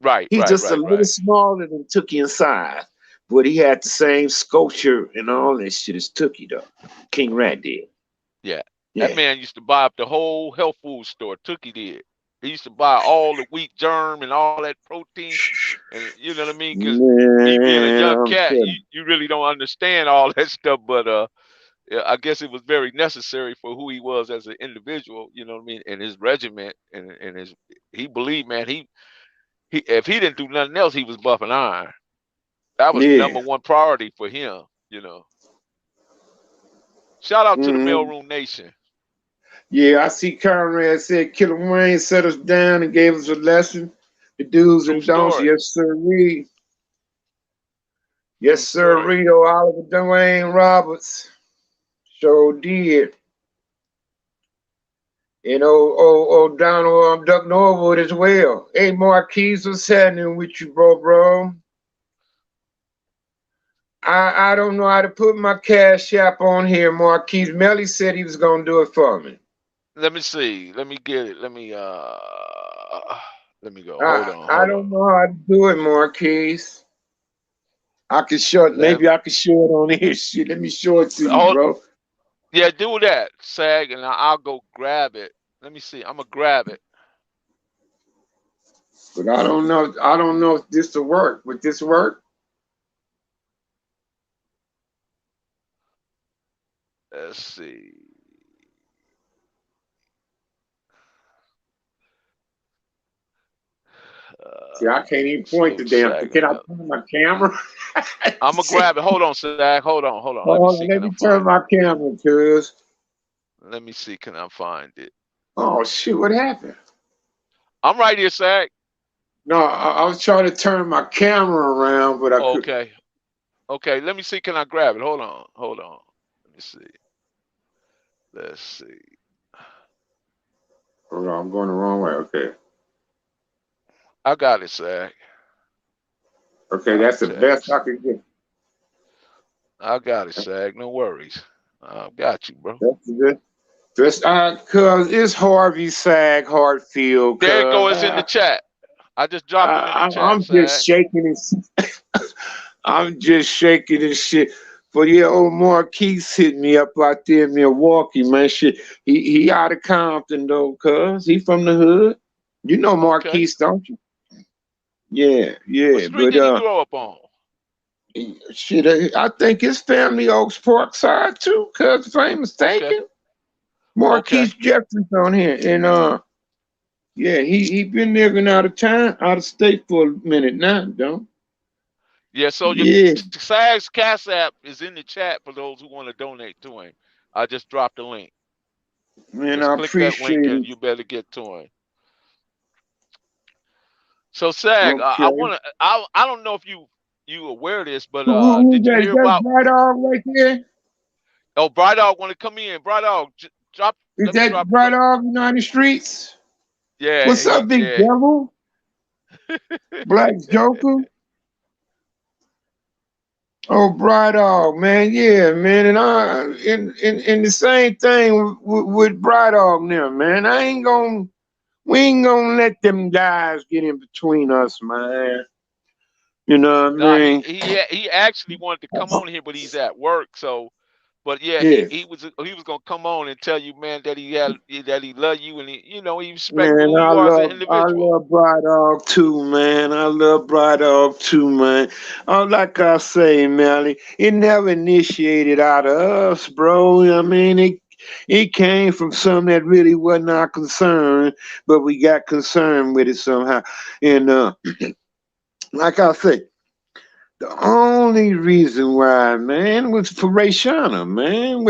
Right, He's right, just a right, little right. smaller than Tookie in size. But he had the same sculpture and all that shit as Tookie though. King Rat did. Yeah. That Yeah. man used to buy up the whole health food store. Tookie did. He used to buy all the wheat germ and all that protein. And you know what I mean? Because me being a Man, young I'm cat, telling you really don't understand all that stuff. But yeah, I guess it was very necessary for who he was as an individual. You know what I mean? And his regiment and his he believed, man. He if he didn't do nothing else, he was buffing iron. That was you. number Yeah. one priority for him. You know. Shout out to the hmm Mailroom Nation. Yeah, I see Conrad said Killer Wayne set us down and gave us a lesson. The do's True and don'ts. story. Yes, sir. Yes, True sir. story. Rito Oliver Dwayne Roberts. Sure did. And Donald Duck Norwood as well. Hey, Marquise, what's happening with you, bro? I don't know how to put my cash app on here, Marquise. Melly said he was gonna do it for me. Let me see. Let me get it. Let me go. Hold I on. I Hold on. don't know how to do it, Marquise. I can show it. Let Maybe I can show it on here. Shit, let me show it to you, hold bro. yeah, do that, Sag, and I'll go grab it. Let me see. I'm gonna grab it. But I don't know. I don't know if this will work. Would this work? Let's see. See, I can't even point Salute the to damn thing. Sag Can and I Melly. turn my camera? I'm gonna grab it. Hold on, Sag. Hold on. Hold on. Let me Hold see. on, Can let I me turn find it? my camera, cuz. Let me see. Can I find it? Oh shit, what happened? I'm right here, Sag. No, I was trying to turn my camera around, but I couldn't. Okay. Okay. Let me see. Can I grab it? Hold on. Hold on. Let me see. Let's see. Hold on, I'm going the wrong way. Okay. I got it, Sag. Okay, that's the best Context. I could get. I got it, Sag. No worries. I got you, bro. That's good. Just cause it's Harvey Sag Hartfield, There it cuz go. It's in the chat. I just dropped it in the chat, I'm just Sag. shaking and I'm just shaking and shit. But yeah, old Marquise hit me up out there in Milwaukee, man. Shit, he out of Compton though, cuz he from the hood. You know Okay. Marquise, don't you? Yeah, What yeah. street But did he grow up on? shit, I think his family Oaks Park side too, cuz if I ain't Okay. mistaken. Okay. Marquise Jeffries on here. And yeah, he been living out of state for a minute now, don't? Yeah, so your Yeah. Sag's Cash App is in the chat for those who want to donate to him. I just dropped the link. Man, Just I click that link appreciate and it. you better get to him. So Sag, I Okay. want to. I don't know if you. you aware of this, but Who's did you that? hear That's about? Bright Dog right there. Oh, Bright Dog want to come in. Bright Dog, drop. Is Let me that drop. Bright Dog United Streets? Yeah, What's up, Big yeah. Devil? Black Joker? Oh, Bright Dog, man, yeah, man, and in the same thing with Bright Dog now, man. We ain't gonna let them guys get in between us, man. You know what I Nah, mean? he actually wanted to come on here, but he's at work. So, but yeah, Yeah, he was gonna come on and tell you, man, that he love you and he respect man, who you are as an I individual. love Bright Dog too, man. I love Bright Dog too, man. Like I say, Melly, it never initiated out of us, bro. I mean, it came from something that really wasn't our concern, but we got concerned with it somehow. And like I say, the only reason why, man, was for Rayshana, man.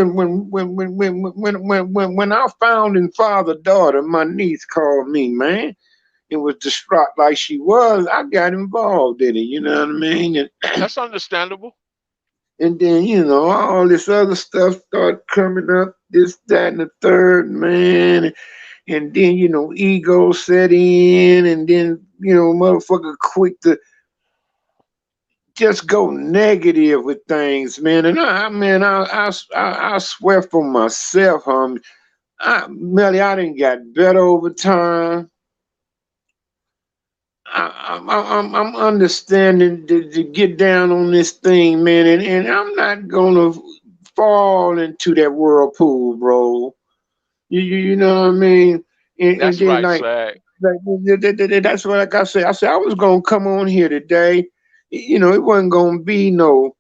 When our founding father daughter, my niece, called me, man, and was distraught like she was, I got involved in it. You know what I mean? That's understandable. And then all this other stuff started coming up, this, that, and the third, man. And then ego set in, and then motherfucker quick to just go negative with things, man. And I swear for myself, Melly, I didn't got better over time. I'm understanding to get down on this thing, man, and I'm not gonna fall into that whirlpool, bro. You know what I mean? And That's then right, like, Sag. that's what, like I said. I said I was gonna come on here today. It wasn't gonna be no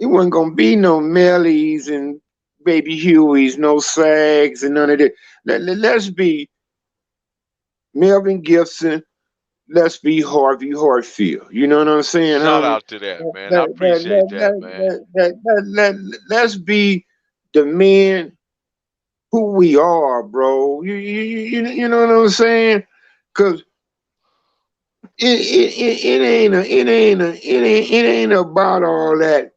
Mellies and baby Hueys, no Sags and none of that. Let's be Melvin Gibson. Let's be Harvey Hartfield. You know what I'm saying, Shout homie? out to that, man. I appreciate that, man. Let's be the men who we are, bro. You know what I'm saying? Cause it ain't about all that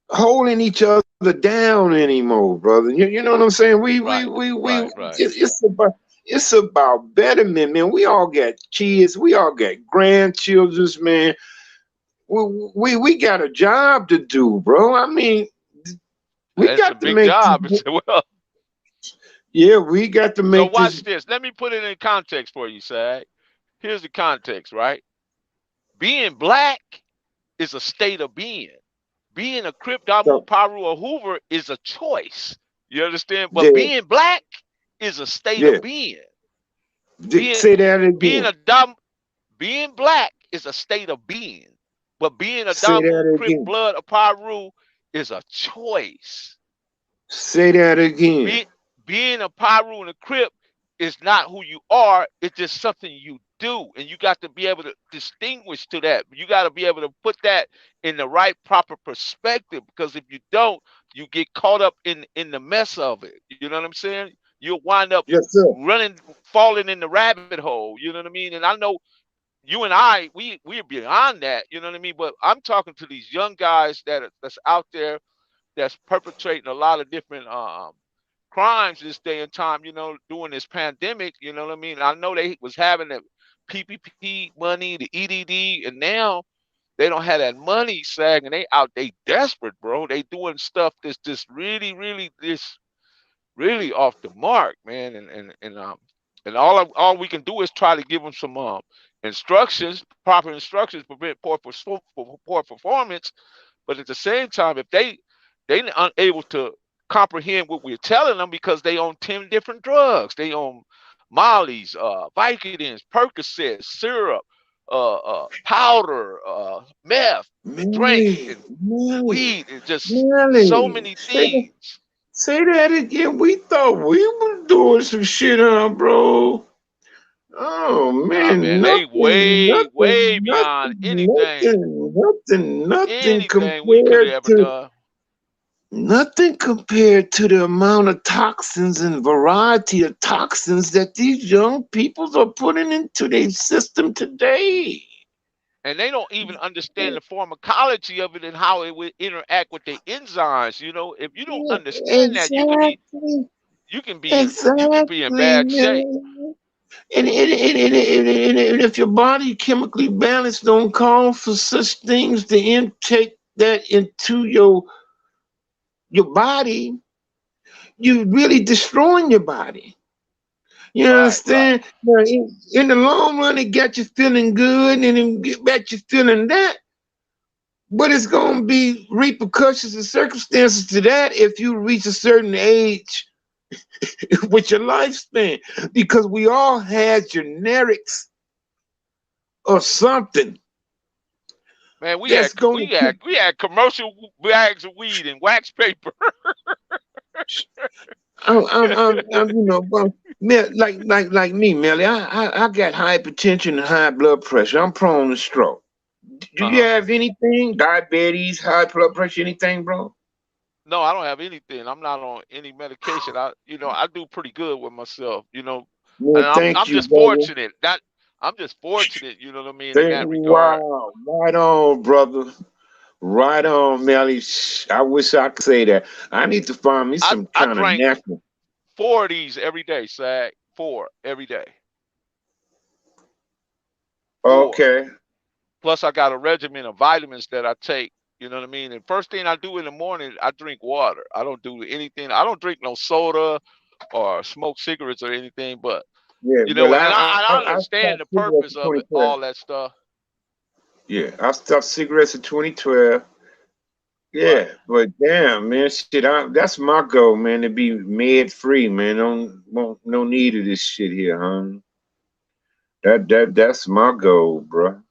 holding each other down anymore, brother. You know what I'm saying? Right, right, right. It's about betterment, man. We all got kids, we all got grandchildren's, man. We got a job to do, bro. I mean, we It's a got to big make job. this. It's well. Yeah, we got to So make watch this. this. Let me put it in context for you, Sag. Here's the context, right? Being black is a state of being. Being a Crip, Damu, So, Paru, or Hoover is a choice. You understand? But yeah, being black is a state yeah. of being. Being Say that being again. a Dam being black is a state of being. But being a Say Damu, that Crip, again. blood, or Paru is a choice. Say that again. Be, being a Pyru and a Crip is not who you are. It's just something you do. And you got to be able to distinguish to that. You got to be able to put that in the right, proper perspective. Because if you don't, you get caught up in the mess of it. You know what I'm saying? You'll wind up Yes, sir. running, falling in the rabbit hole. You know what I mean? And I know you and I, we're beyond that. You know what I mean? But I'm talking to these young guys that's out there that's perpetrating a lot of different crimes this day and time, during this pandemic, you know what I mean? I know they was having the PPP money, the EDD, and now they don't have that money, sagging. They desperate, bro. They doing stuff that's just really, really, this really off the mark, man. And all we can do is try to give them some instructions, proper instructions, prevent poor performance. But at the same time, if they unable to comprehend what we're telling them because they own 10 different drugs. They own Molly's, Vicodins, Percocets, syrup, powder, meth, drink, Millie, and Millie, weed, and just so Millie. many things. Say that again. We thought we was doing some shit, bro. Oh Nah, man, man, they way, way beyond anything, nothing anything we could have compared ever to done. Nothing compared to the amount of toxins and variety of toxins that these young peoples are putting into their system today. And they don't even understand the pharmacology of it and how it would interact with the enzymes. You know, if you don't Yeah, understand that, exactly. you can be in Exactly, bad shape. man. And if your body chemically balanced don't call for such things to intake that into your body, you really destroying your body. You Right, right. understand? Now, in the long run, it got you feeling good, and then get back you feeling that. But it's gonna be repercussions and circumstances to that if you reach a certain age with your lifespan, because we all had generics or something Man, that's going to. we had commercial bags of weed and wax paper. You know, well, like me, Melly. I got hypertension and high blood pressure. I'm prone to stroke. Do you Uh-huh. have anything? Diabetes, high blood pressure, anything, bro? No, I don't have anything. I'm not on any medication. I do pretty good with myself, and Man, I'm thank you, just brother. fortunate. That I'm just fortunate, you know what I mean, in that regard. Wow, right on, brother. Right on, Melly. I wish I could say that. I need to find me some I kind of drank natural. 4 of these every day, Sag. 4 every day. 4. Okay. Plus, I got a regimen of vitamins that I take. You know what I mean? And first thing I do in the morning, I drink water. I don't do anything. I don't drink no soda or smoke cigarettes or anything. But Yeah, well, and I I understand stopped the cigarettes purpose in of it, 2012. all that stuff. Yeah, I stopped cigarettes in 2012. Right. Yeah, but damn, man, shit, that's my goal, man, to be med free, man. Don't want no need of this shit here, huh? That's my goal, bro.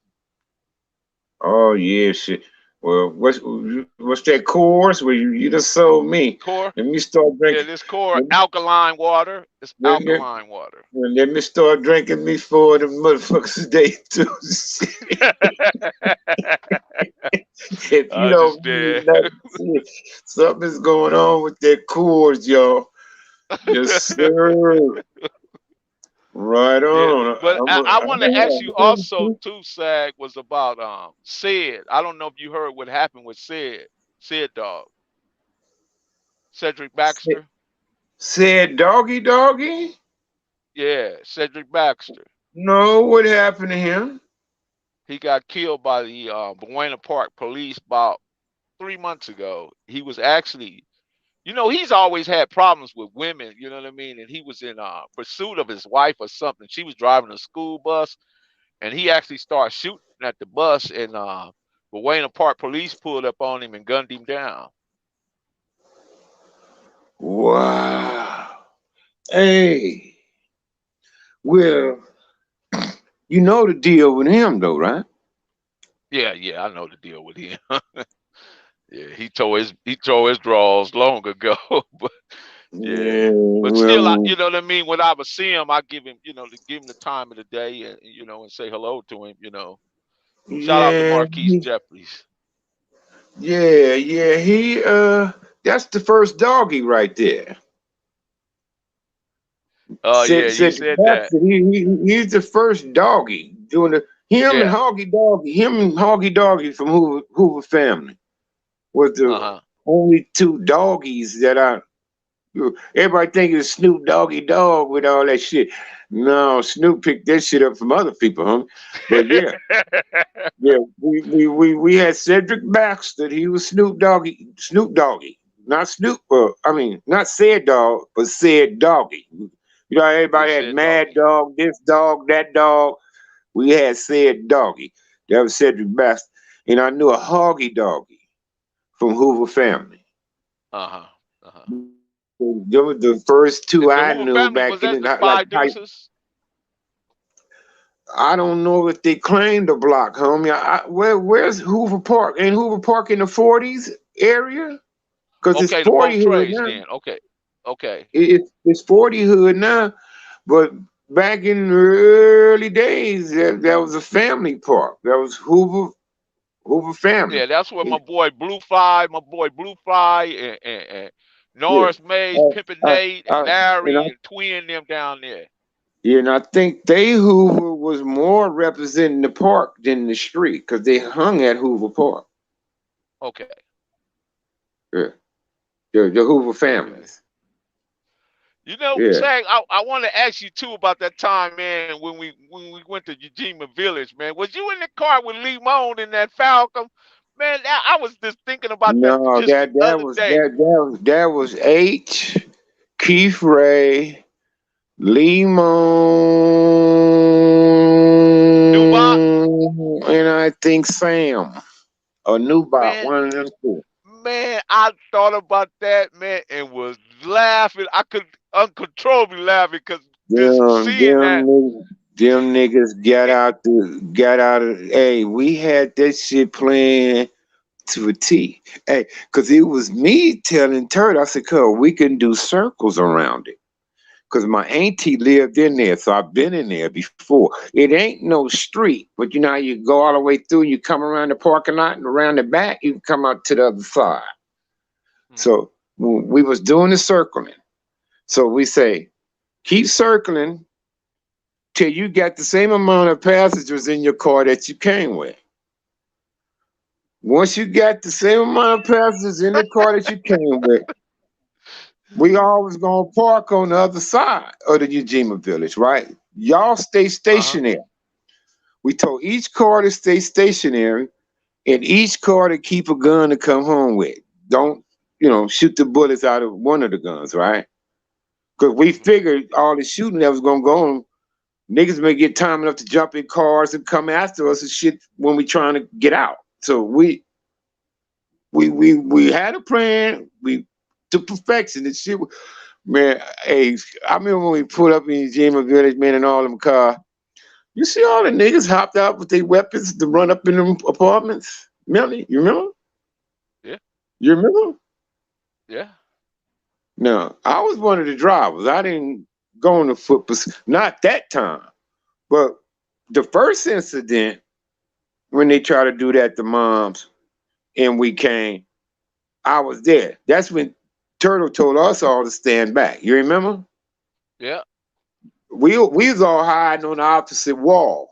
Oh yeah, shit. Well, what's that course where you just sold me? Core. Let me start Yeah, drinking. this core Let, alkaline water. It's let, let, alkaline water. let me start drinking me for the motherfuckers today too. If I you don't need understand. nothing, shit, something's going on with that course, y'all. Yes, sir. Right Yeah, on. but I want to ask you also I'm too, Sag, was about Sid. I don't know if you heard what happened with Sid dog, Cedric Baxter. said doggy doggy. Yeah, Cedric Baxter. No, what happened to him? He got killed by the Buena Park police about 3 months ago. He was actually, he's always had problems with women. You know what I mean? And he was in pursuit of his wife or something. She was driving a school bus, and he actually started shooting at the bus, and Buena Park police pulled up on him and gunned him down. Wow. Hey, well, you know the deal with him though, right? Yeah, yeah, I know the deal with him. Yeah, he tore his draws long ago, but yeah, Yeah, but still, well, you know what I mean. When I would see him, I give him, to give him the time of the day, and and say hello to him. Shout out to yeah, Marquise Jeffries. yeah, that's the first doggy right there. Oh yeah, you said that. He's the first doggy doing the Yeah. Him and Hoggy Doggy from Hoover family was Uh the huh. only two doggies that I. Everybody think it's Snoop Doggy Dog with all that shit. No, Snoop picked that shit up from other people, huh? But yeah, yeah, we had Cedric Baxter. He was Snoop Doggy, not Snoop. I mean, not said dog, but said doggy. You know, Yeah, everybody had said Mad doggy. Dog, this dog, that dog. We had said doggy. That was Cedric Baxter, and I knew a Hoggy Doggy from Hoover family. Uh huh. Uh huh. They were the first two Is the I Hoover knew family, back was in that the the like Five high. Deuces? I don't know if they claimed the block, homie. Where's Hoover Park? Ain't Hoover Park in the 40s area? Because it's Okay, the 40 four hood trays now. then. Okay. Okay. It's 40 hood now. But back in the early days, that was a family park. That was Hoover Yeah, family. that's where my boy Blue Fly, and Yeah. Norris Mays, Uh, Pimpin' uh, Nate, and and I, Larry, and Twin them down there. yeah, and I think they Hoover was more representing the park than the street because they hung at Hoover Park. Okay, Yeah, the Hoover okay. families. Yeah. Sag, I want to ask you too about that time, man, when we went to Ujima Village, man. Was you in the car with Lee Moan in that Falcon? Man, I was just thinking about that No, just the other day. that was H. Keith Ray, Newbot, Lemon, and I think Sam or Newbot, man, one of them two. man, I thought about that, man, and was laughing. I could uncontrollably laughing because just Them, seeing them, that. niggas, them niggas got out of. Hey, we had that shit playing to a T. Hey, cause it was me telling Turd, I said, "Cuz we can do circles around it." Cause my auntie lived in there, so I've been in there before. It ain't no street, but you know how you go all the way through, you come around the parking lot and around the back, you can come out to the other side. Mhm, So we was doing the circling. So we say, keep circling till you got the same amount of passengers in your car that you came with. Once you got the same amount of passengers in the car that you came with, we always gonna park on the other side of the Ujima village, right? Y'all stay uh-huh. stationary. We told each car to stay stationary and each car to keep a gun to come home with. Don't, shoot the bullets out of one of the guns, right? Because we Mhm, figured all the shooting that was gonna go on, niggas may get time enough to jump in cars and come after us and shit when we trying to get out. So we had a plan. We to perfection. And shit, man. Hey, I remember when we pulled up in Jima Village, man, and all them cars. You see all the niggas hopped out with their weapons to run up in them apartments. Remember? You remember? yeah, You remember? yeah. No, I was one of the drivers. I didn't go on the foot, not that time. But the first incident when they tried to do that to moms and we came, I was there. That's when Turtle told us all to stand back. You remember? Yeah. We was all hiding on the opposite wall.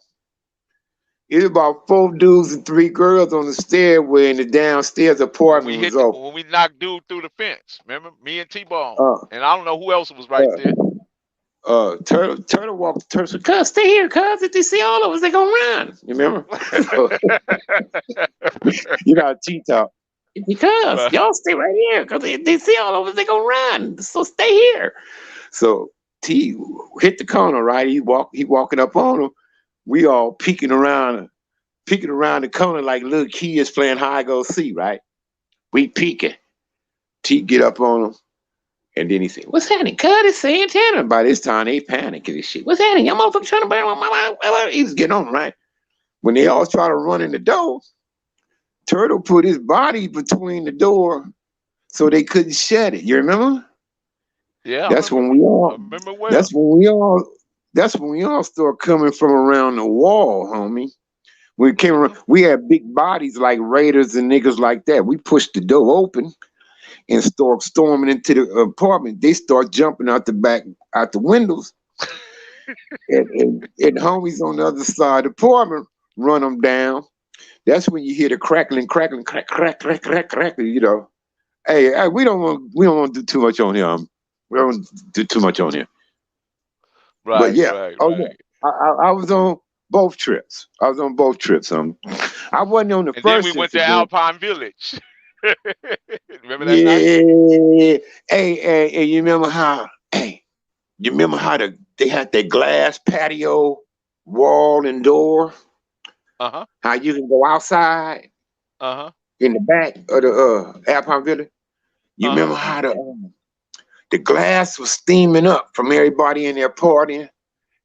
It was about four dudes and three girls on the stairway, and the downstairs apartment was open. When we knocked dude through the fence. Remember? Me and T-Bone. Uh, And I don't know who else was right there. uh, Turtle walked. Turtle said, "Cuz, stay here, cuz. If they see all of us, they gonna run." You remember? So, you know, T talk. Because Right. y'all stay right here, cuz if they see all of us, they gonna run. So stay here. So T hit the corner, right? He walking up on him. We all peeking around the corner like little kids playing hide go see, right? We peeking. T get up on him, and then he said, "What's happening? Cut it, Santana." By this time, they panicking and shit. What's happening? Y'all motherfuckers trying to burn my. He was getting on, right? When they all try to run in the door, Turtle put his body between the door so they couldn't shut it. You remember? Yeah, I That's remember. when we I all. remember well. That's when we all. That's when we all start coming from around the wall, homie. We came around, Mm-hmm. we had big bodies like raiders and niggas like that. We pushed the door open and start storming into the apartment. They start jumping out the back, out the windows, and homies on the other side of the apartment run them down. That's when you hear the crackling, crackling, crack, crack, crack, crack, crack. Hey, we don't want to do too much on here. We don't do too much on here. But Right, yeah, right, oh yeah, right. I was on both trips. I was on both trips. I wasn't on the And then we first went to incident. Alpine Village. Remember that night? Yeah. Hey, you remember how? Hey, you remember how they had that glass patio wall and door? Uh-huh. How you can go outside Uh-huh. in the back of the Alpine Village? You Uh-huh. remember how the glass was steaming up from everybody in there partying?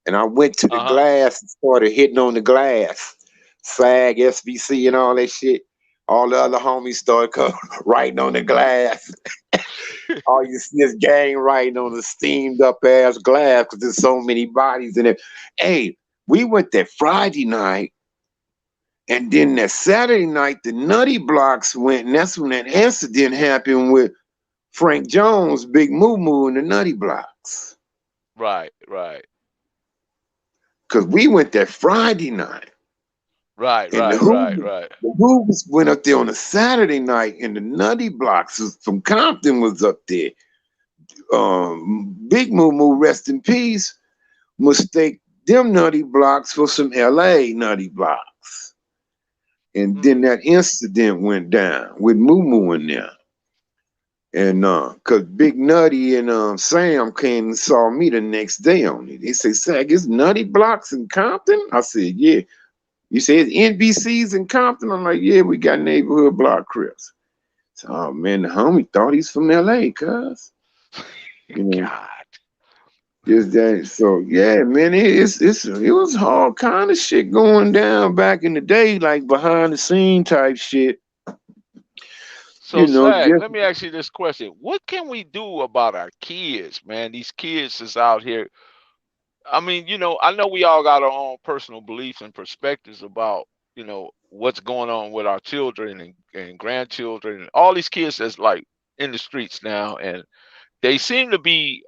And I went to the Uh-huh. glass and started hitting on the glass. SAG, SBC, and all that shit. All the other homies started coming, writing on the glass. All you see is gang writing on the steamed up ass glass because there's so many bodies in it. Hey, we went there Friday night And then that Saturday night, the Nutty Blocks went, and that's when that incident happened with Frank Jones, Big Moo Moo, and the Nutty Blocks. Right, right, Because we went that Friday night, right, and the right, right, Hoovers, right. the Hoovers went up there on a Saturday night, and the Nutty Blocks from Compton was up there. Big Moo Moo, rest in peace, mistake them Nutty Blocks for some LA Nutty Blocks. And then Mm. that incident went down with Moo Moo in there. And cause Big Nutty and Sam came and saw me the next day on it. They say, Sag, it's Nutty Blocks in Compton? I said, yeah. You say it's NBC's in Compton? I'm like, yeah, we got neighborhood block crips. So, oh man, the homie thought he's from LA, cuz. You know, God. just that. So yeah, man, it was all kind of shit going down back in the day, like behind the scene type shit. So, You know, Sag, just let me ask you this question. What can we do about our kids, man? These kids is out here. I mean, I know we all got our own personal beliefs and perspectives about, what's going on with our children and grandchildren and all these kids that's like in the streets now. And they seem to be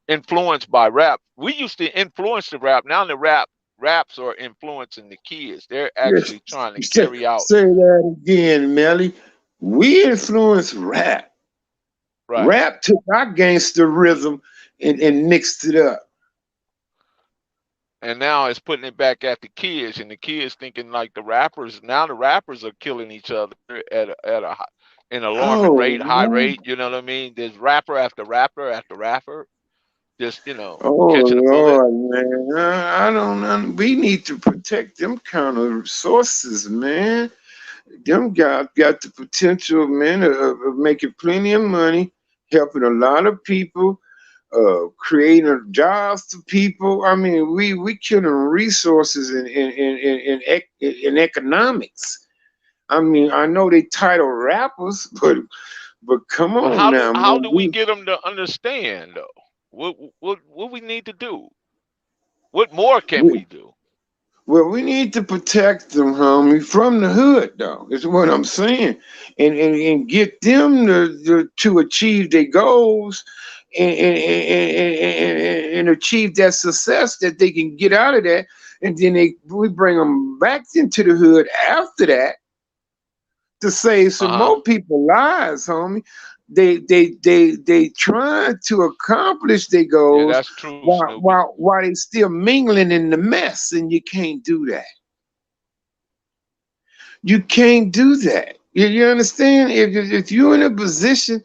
influenced by rap. We used to influence the rap. Now the raps are influencing the kids. They're yes. actually trying to Say, carry out. say that again, Melly. We influence rap. Right. Rap took our gangster rhythm and mixed it up. And now it's putting it back at the kids, and the kids thinking like the rappers. Now the rappers are killing each other an alarming Oh, rate, high man. rate. You know what I mean? There's rapper after rapper after rapper, just Oh catching a bullet. Lord, man. I don't know. We need to protect them kind of sources, man. Them guys got the potential, man, of making plenty of money, helping a lot of people, creating jobs to people. I mean, we killing resources in economics. I mean, I know they title rappers, but come But on now, how man. do we get them to understand though? What we need to do? What more can We we do? Well, we need to protect them, homie, from the hood, though. Is what I'm saying, and get them to achieve their goals and achieve that success that they can get out of that, and then we bring them back into the hood after that to save Uh some huh. more people lives, homie. They trying to accomplish their Yeah, goals that's true, while Snoopy. while while they still mingling in the mess, and you can't do that. You can't do that. You understand? If you're in a position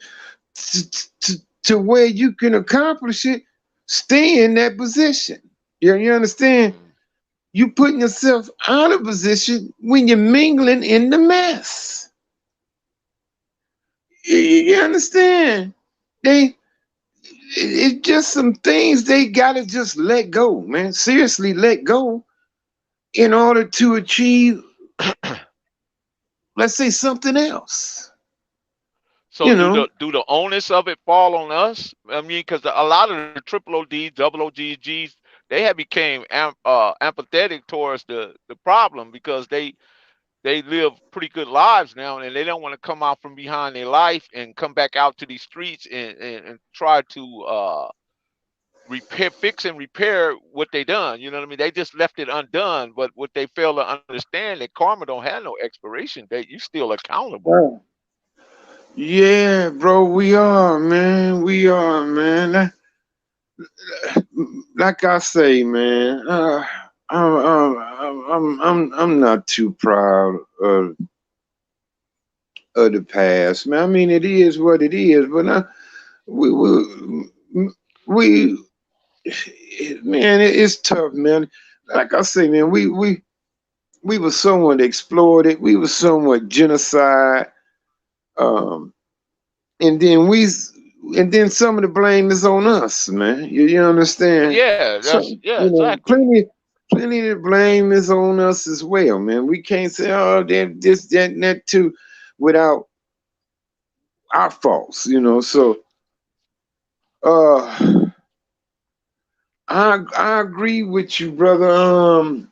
to, to where you can accomplish it, stay in that position. You understand? Mm. You putting yourself out of position when you're mingling in the mess. You understand? They it's just some things they gotta just let go, man. Seriously, let go in order to achieve, let's say, something else. So You do know, the onus of it fall on us? I mean, because a lot of the triple ODs, double OGs, Gs, they have became empathetic towards the problem because they live pretty good lives now, and they don't want to come out from behind their life and come back out to these streets and try to fix and repair what they done. You know what I mean? They just left it undone, but what they fail to understand that karma don't have no expiration date. You still accountable. right. Yeah, bro, we are, man. We are, man. Like I say, man, I'm not too proud of the past, man. I mean, it is what it is, but we, we, we, man, it's tough, man. Like I say, man, we were somewhat exploited. We were somewhat genocide. Um, and then some of the blame is on us, man. You understand? Yeah, So yeah, exactly. plenty of blame is on us as well, man. We can't say, oh, that this that and that too, without our faults, So uh I agree with you, brother.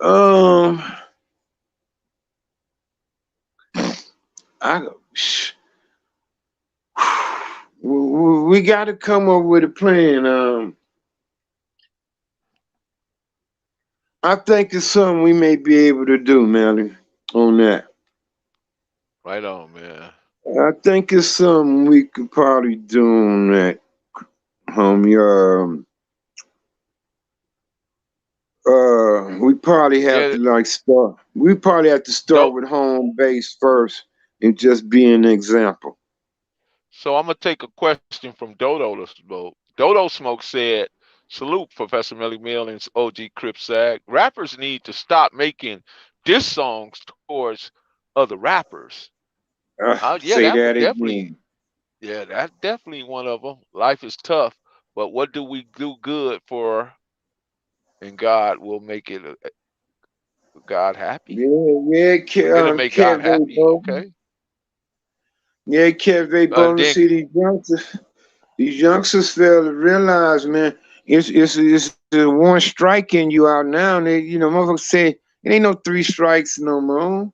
Um I we got to come up with a plan. I think it's something we may be able to do, Melly, on that. Right on, man. I think it's something we could probably do on that, homie. We probably have Yeah, to like start. We probably have to start dope. with home base first and just be an example. So I'm gonna take a question from Dodo to Smoke. Dodo Smoke said, "Salute, Professor Melly Mill and OG Crip Sag. Rappers need to stop making diss songs towards other rappers." Yeah, Say that that would definitely, again. yeah, that's definitely one of them. Life is tough, but what do we do good for, and God will make it God happy. Yeah, yeah, It'll make God Kevin, happy. bro. Okay. Yeah, Kevin, bro. Then See these youngsters fail to realize, man. It's one strike in you out now. And motherfuckers say it ain't no three strikes no more.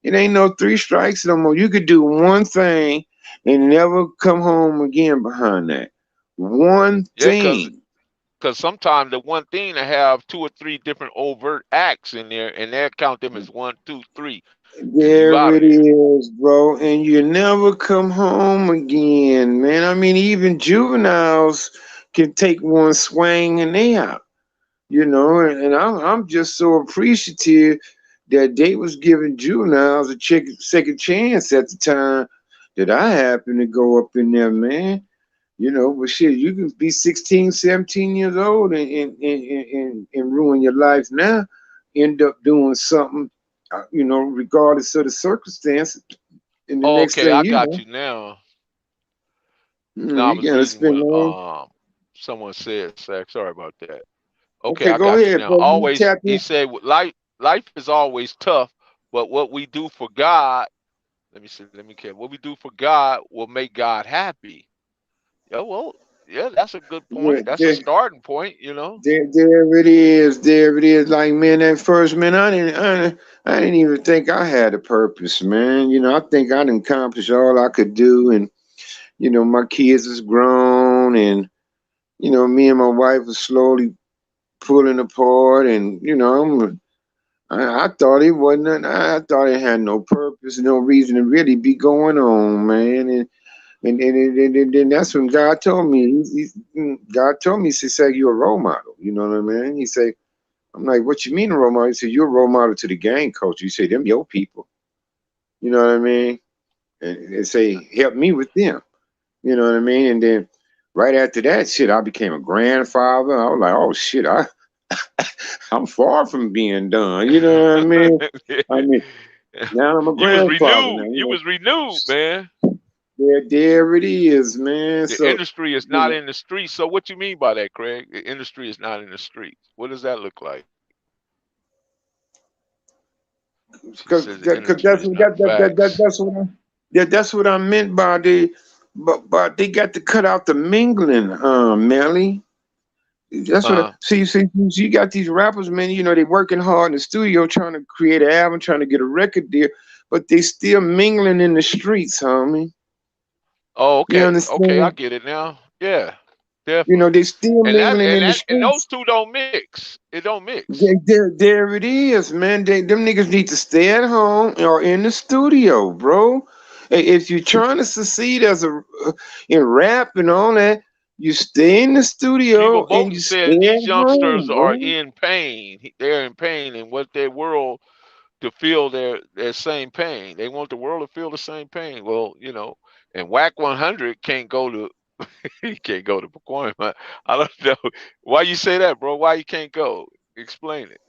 It ain't no three strikes no more. You could do one thing and never come home again behind that. One yeah, cause thing. because sometimes the one thing to have two or three different overt acts in there, and they'll count them as one, two, three, and you out There of it there. is, bro. And you never come home again, man. I mean, even juveniles can take one swing and they out. And I'm just so appreciative that they was giving juveniles a second chance at the time that I happened to go up in there, man. But shit, you can be 16, 17 years old and ruin your life now, end up doing something, regardless of the circumstances. And the next Okay, thing I you got know, you now. Now I you was gotta reading spend what all. someone said, Zach. Sorry about that. Okay, Okay, I go got you ahead, now. bro. You Always, tap he in. said, life is always tough, but what we do for God, let me see, let me care. What we do for God will make God happy. Yeah, well, yeah, that's a good Yeah, point. That's a starting point. there it is. There it is. Like, man, that first, man, I didn't even think I had a purpose, man. I think I didn't accomplish all I could do, and my kids is grown, and me and my wife are slowly pulling apart, and I thought it wasn't. I thought it had no purpose, no reason to really be going on, man, and then that's when God told me. God told me, he said, "You're a role model." You know what I mean? He said, I'm like, what you mean a role model? He said, you're a role model to the gang coach. You say, them your people. You know what I mean? And say, help me with them. You know what I mean? And then right after that, shit, I became a grandfather. I was like, oh shit, I'm far from being done. You know what I mean? I mean, now I'm a You was grandfather renewed. now. You was renewed, man. There it is, man. The So, industry is you not know, in the streets. So what you mean by that, Craig? The industry is not in the streets. What does that look like? She because says the industry that's is what not facts. that's what I meant by but they got to cut out the mingling, Melly. That's what Uh, you got these rappers, man. They working hard in the studio trying to create an album, trying to get a record deal, but they still mingling in the streets, homie. oh, You okay. Okay, I understand? get it now. Yeah, definitely. They still mingling in the And those streets. two don't mix. It don't mix. There it is, man. Them niggas need to stay at home or in the studio, bro. If you're trying to succeed in rap and all that, you stay in the Kiva studio and Bolton you said stay these at youngsters home, are bro. in pain. They're in pain and what their world to feel their same pain. They want the world to feel the same pain. Well, and Whack 100 can't go to he can't go to Pacoima. I don't know why you say that, bro. Why you can't go? Explain it.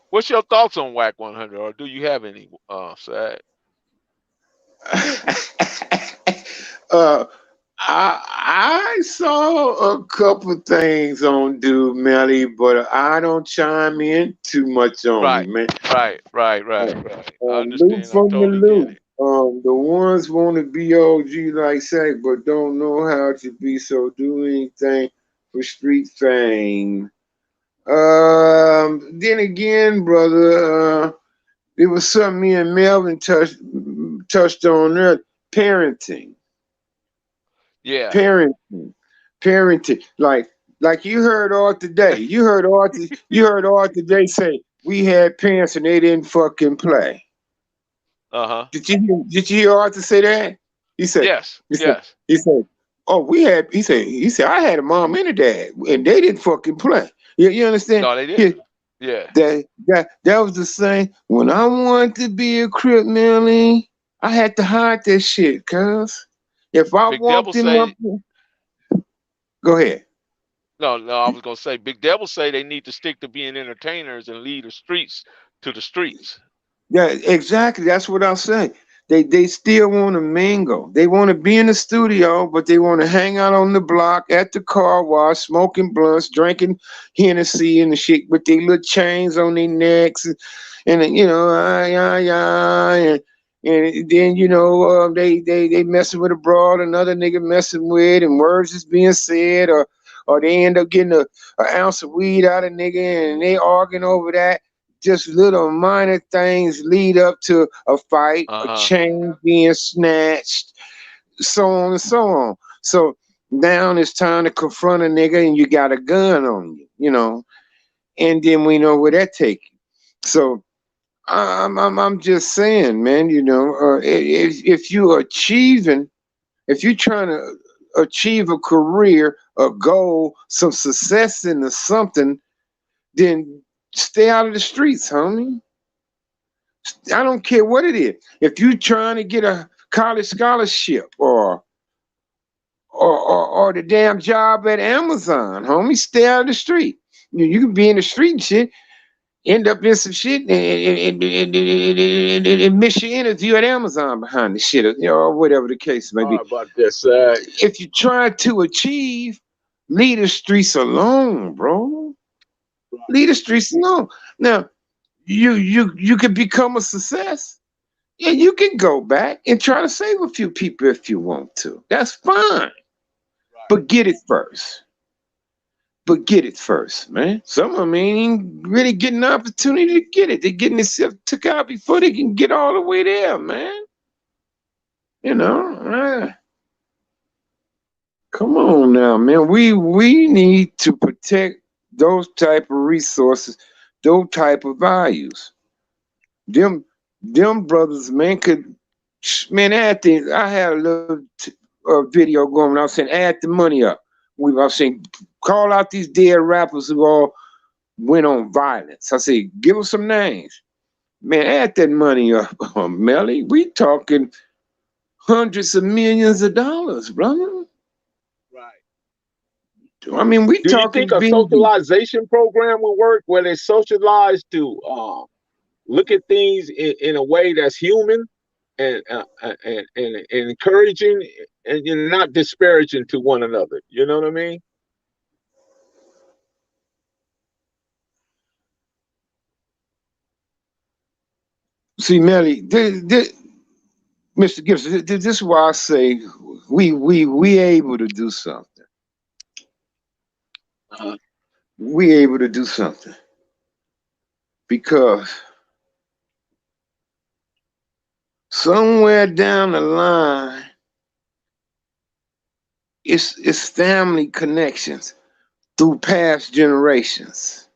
What's your thoughts on Whack 100, or do you have any? Sad. uh, I saw a couple things on Dude Melly, but I don't chime in too much on it, Right, man. right. I Loot understand. I from the totally get loot. it. The ones want to be OG like Sack, but don't know how to be, so do anything for street fame. Then again, brother, It was something me and Melvin touched on there. Parenting, Yeah. parenting, parenting. Like you heard all today. You heard all today say we had parents and they didn't fucking play. Uh-huh. Did you hear Arthur say that? He said, Yes. he said, Yes. he said, oh, he said, I had a mom and a dad, and they didn't fucking play. You understand? No, they didn't. Yeah. That was the same. When I wanted to be a crip, Melly, I had to hide that shit, cuz if I Big Devil walked in my, say go ahead. no, no, I was gonna say Big Devil say they need to stick to being entertainers and lead the streets to the streets. Yeah, exactly. That's what I'm saying. They still want to mingle. They want to be in the studio, but they want to hang out on the block at the car wash, smoking blunts, drinking Hennessy and the shit with their little chains on their necks, and then, and then they messing with a broad, another nigga messing with, and words is being said, or they end up getting a ounce of weed out of nigga, and they arguing over that. Just little minor things lead up to a fight, a Uh-huh. chain being snatched, so on and so on. So now it's time to confront a nigga and you got a gun on you, and then we know where that take you. So I'm just saying, man, if you're achieving, if you're trying to achieve a career, a goal, some success into something, then stay out of the streets, homie. I don't care what it is. If you're trying to get a college scholarship or the damn job at Amazon, homie, stay out of the street. You can be in the street and shit, end up in some shit and miss your interview at Amazon behind the shit, or whatever the case may be. Sorry about that, side. If you're trying to achieve, leave the streets alone, bro. Leave the streets alone. Now, you can become a success. Yeah, you can go back and try to save a few people if you want to. That's fine. Right. But get it first. But get it first, man. Some of them ain't really getting the opportunity to get it. They're getting themselves took out before they can get all the way there, man. You know, come on now, man. We need to protect those type of resources, those type of values. Them them brothers, man, man, I had a little video going. I was saying, add the money up. I was saying, call out these dead rappers who all went on violence. I say, give us some names. Man, add that money up, Melly. We talking hundreds of millions of dollars, brother. Right. I mean, we Do you think talking a big. socialization program will work where they socialize to look at things in a way that's human and encouraging and you're not disparaging to one another? You know what I mean? See, Melly, Mr. Gibson, this is why I say we able to do something. Uh-huh. We able to do something because somewhere down the line, it's family connections through past generations.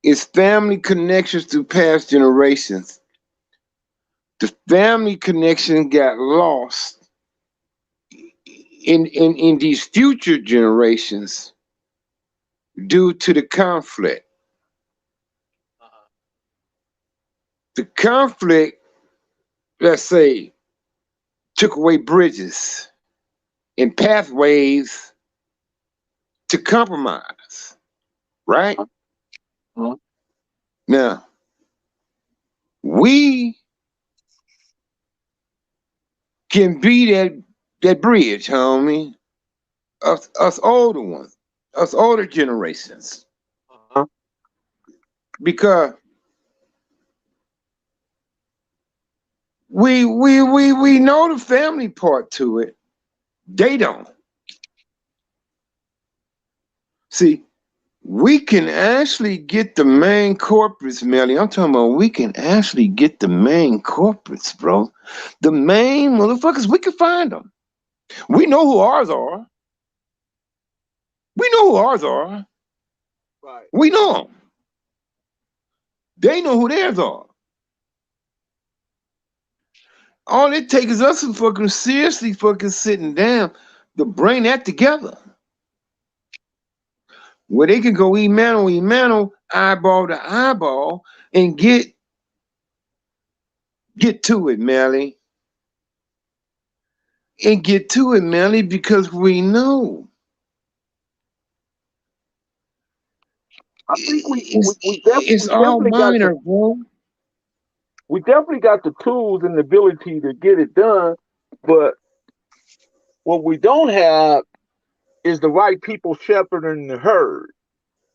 It's family connections through past generations. The family connection got lost in these future generations due to the conflict. Uh-huh. The conflict, let's say, took away bridges and pathways to compromise, right? Uh-huh. Now, we can be that bridge, homie. Us older ones, us older generations, Uh-huh. because we know the family part to it. They don't. See, we can actually get the main corporates, Melly. I'm talking about we can actually get the main corporates, bro. The main motherfuckers, we can find them. We know who ours are. We know who ours are. Right. We know them. They know who theirs are. All it takes is us to fucking seriously fucking sitting down to bring that together. Where they can go emano, eyeball to eyeball, and get to it, Melly. And get to it, Melly, because we know I think it's we all definitely got the minor, bro. tools and the ability to get it done, but what we don't have is the right people shepherding the herd.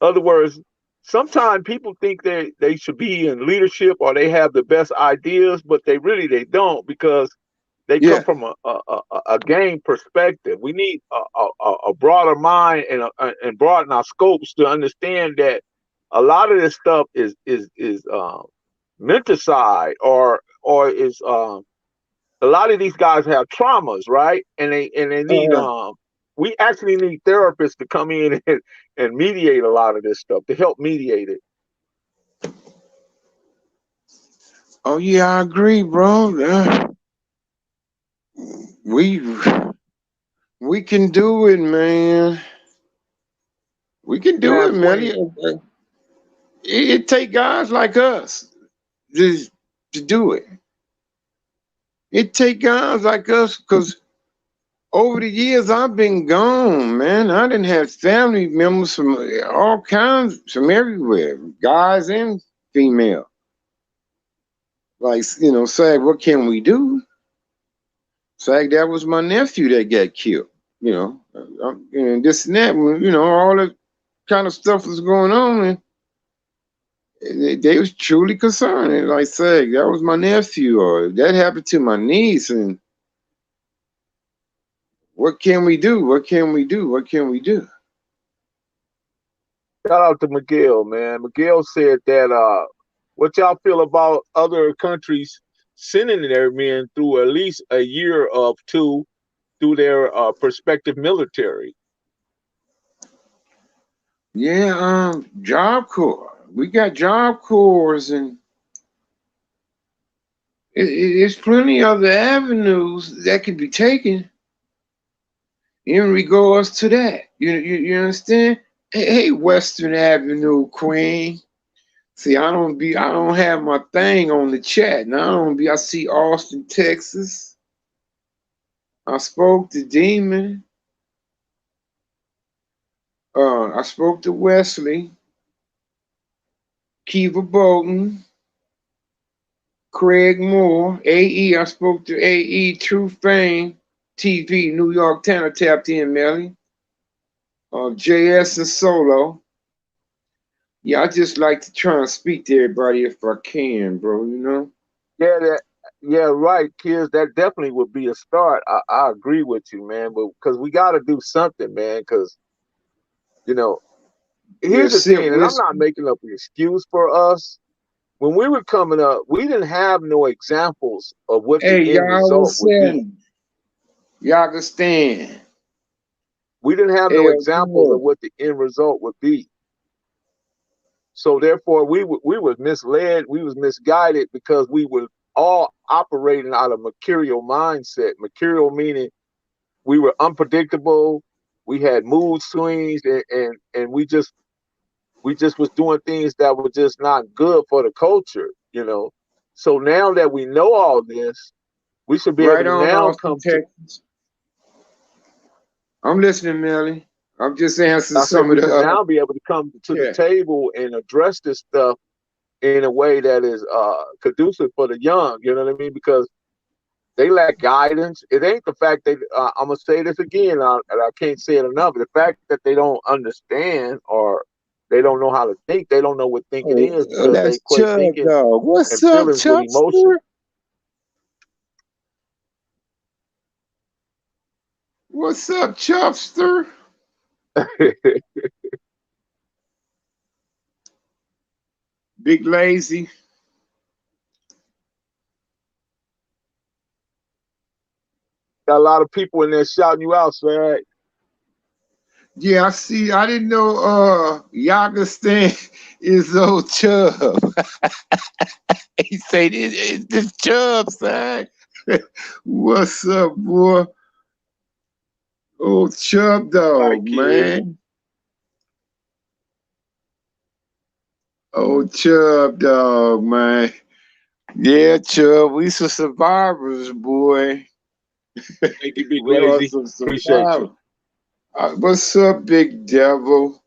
In other words, sometimes people think they should be in leadership or they have the best ideas, but they don't because they come Yeah. from a game perspective. We need a broader mind and broaden our scopes to understand that a lot of this stuff is menticide or is a lot of these guys have traumas, right? And they need Uh, we actually need therapists to come in and mediate a lot of this stuff to help mediate it. oh yeah, I agree, bro. We we can do it, man. We can do it, man. Halfway. It take guys like us to, to do it. It take guys like us because over the years I've been gone, man. I didn't have family members from all kinds, from everywhere, guys and female. Like, say, what can we do? Say, that was my nephew that got killed. And this and that, all that kind of stuff was going on, and they was truly concerned. And like, say, that was my nephew, or that happened to my niece, and what can we do? What can we do? What can we do? Shout out to Miguel, man. Miguel said that what y'all feel about other countries sending their men through at least a year of two through their prospective military. Yeah, Job Corps. We got Job Corps, and there's plenty other avenues that can be taken in regards to that. You understand? Hey, Western Avenue Queen. See, I don't have my thing on the chat. Now I see Austin, Texas. I spoke to Demon. I spoke to Wesley, Kiva Bolton, Craig Moore, AE. I spoke to AE, True Fame, TV, New York Tanner tapped in, Melly. JS and Solo. Yeah, I just like to try and speak to everybody if I can, bro, you know? Yeah, yeah, right, kids. That definitely would be a start. I agree with you, man. But because we got to do something, man. Because you know, Yeah, here's the sit thing, and I'm with. not making up an excuse for us. When we were coming up, we didn't have no examples of what the Hey, end y'all result was would be. saying, y'all can stand. We didn't have no Hell examples yeah. of what the end result would be. So therefore, we was misled, we was misguided because we were all operating out of mercurial mindset. Mercurial meaning we were unpredictable. We had mood swings, and we just was doing things that were just not good for the culture, you know. So now that we know all this, we should be able Right to on, now Austin, come to. Texas. I'm listening, Melly. I'm just answering I said some of we the should now be able to come to the chat. table and address this stuff in a way that is conducive for the young. You know what I mean? Because they lack guidance. It ain't the fact that I'm gonna say this again, and I can't say it enough. The fact that they don't understand or they don't know how to think. They don't know what thinking Oh, is because they that's equate Chub thinking Dog. What's and up, feelings with emotion. Chubster? What's up, Chubster? Big Lazy. Got a lot of people in there shouting you out, Swag. Yeah, I see. I didn't know Yaga Stan is old Chubb. He said it's this Chubb, son. What's up, boy? Old Chubb All right, dog, kids. man. Old Chubb dog, man. Yeah, Chubb, we some survivors, boy. Thank you, Big We are Lazy. some Appreciate you. survivors. What's up, big devil?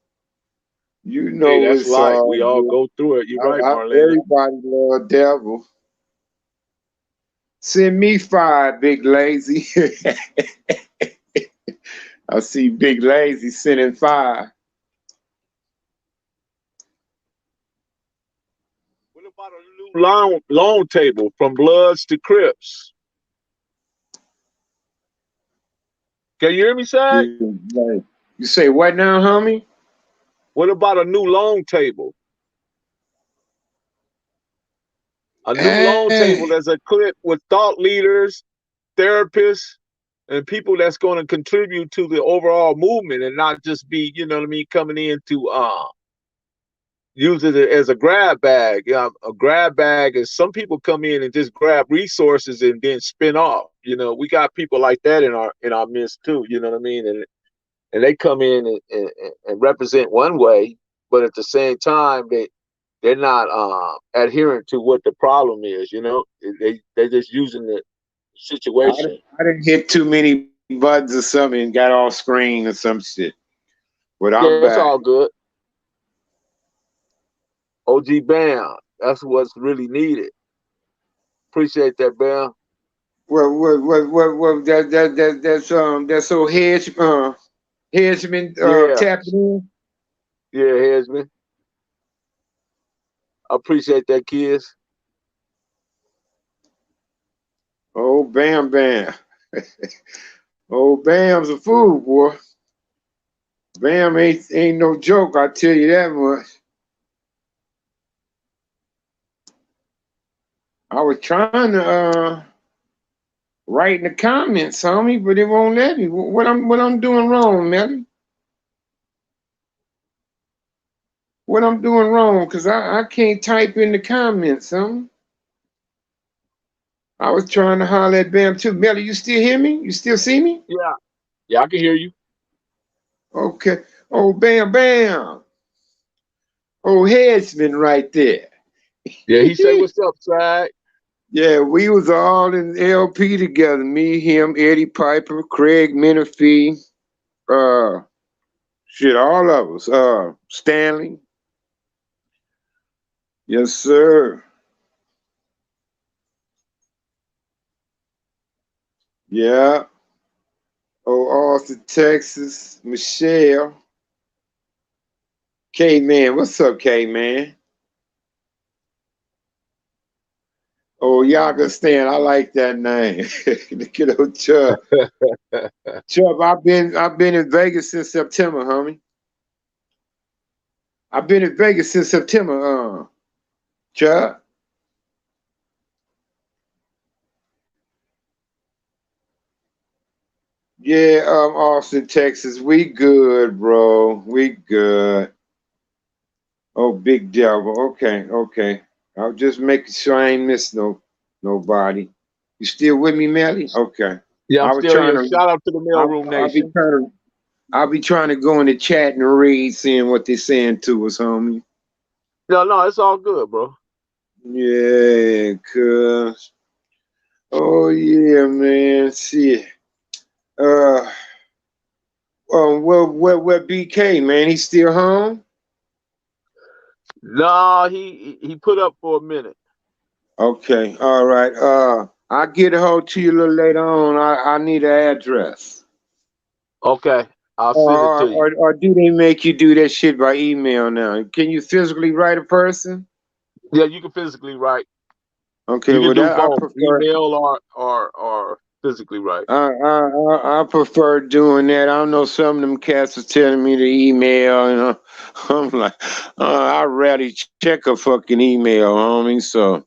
You Hey, know that's it's right. all We all good. go through it. You're right, Marlena. Everybody love devil. Send me five, Big Lazy. I see Big Lazy sending five. What about a new loan table from Bloods to Crips? Can you hear me, Sag? You say what now, homie? What about a new loan table? A new loan table Hey, that's equipped with thought leaders, therapists, and people that's going to contribute to the overall movement and not just be, you know what I mean, coming in to use it as a grab bag. A grab bag is some people come in and just grab resources and then spin off. You know, we got people like that in our midst too. You know what I mean? And they come in and represent one way, but at the same time they're not adherent to what the problem is. You know, they're just using the situation. I didn't hit too many buttons or something and got off screen or some shit. But I'm Yeah, it's back. all good. OG Bam, that's what's really needed. Appreciate that, Bam. That's so Hedgeman Yeah, tapping in. yeah, Hesman. I appreciate that, kids. Oh, Bam Bam. Oh, Bam's a fool, boy. Bam ain't no joke, I tell you that much. I was trying to write in the comments, homie, but it won't let me. What I'm doing wrong, Melly? What I'm doing wrong? Cause I can't type in the comments, homie. I was trying to holler at Bam too. Melly, you still hear me? You still see me? Yeah, yeah, I can hear you. Okay. Oh, Bam Bam. Oh, Headsman right there. Yeah, he say, "What's up, side?" Yeah, we was all in LP together. Me, him, Eddie Piper, Craig Menifee, uh, shit, all of us. Stanley. Yes, sir. Yeah. Oh, Austin, Texas. Michelle. K Man. What's up, K Man? Oh, Yaga Stan. I like that name. Look at old Chubb. Chubb, I've been in Vegas since September, homie. I've been in Vegas since September, Chubb. Yeah, Austin, Texas. We good, bro. We good. Oh, big devil. Okay, okay. I'll just make sure I ain't miss nobody. You still with me, Melly? Okay. Yeah, I'm I was still trying here. to. Shout out to the I'll, Mailroom I'll be Nation. trying to. I'll be trying to go in the chat and read, seeing what they're saying to us, homie. No, no, it's all good, bro. Yeah, cuz. Oh yeah, man. Shit. Uh. Where BK, man? He still home? No, he put up for a minute. Okay, all right. I'll get a hold to you a little later on. I need an address. Okay, I'll send it Or, to you. or or do they make you do that shit by email now? Can you physically write a person? Yeah, you can physically write. Okay, You can well do that I both, prefer. email or. physically right. I prefer doing that. I know some of them cats are telling me to email, and I'm like, I'd rather check a fucking email, homie. So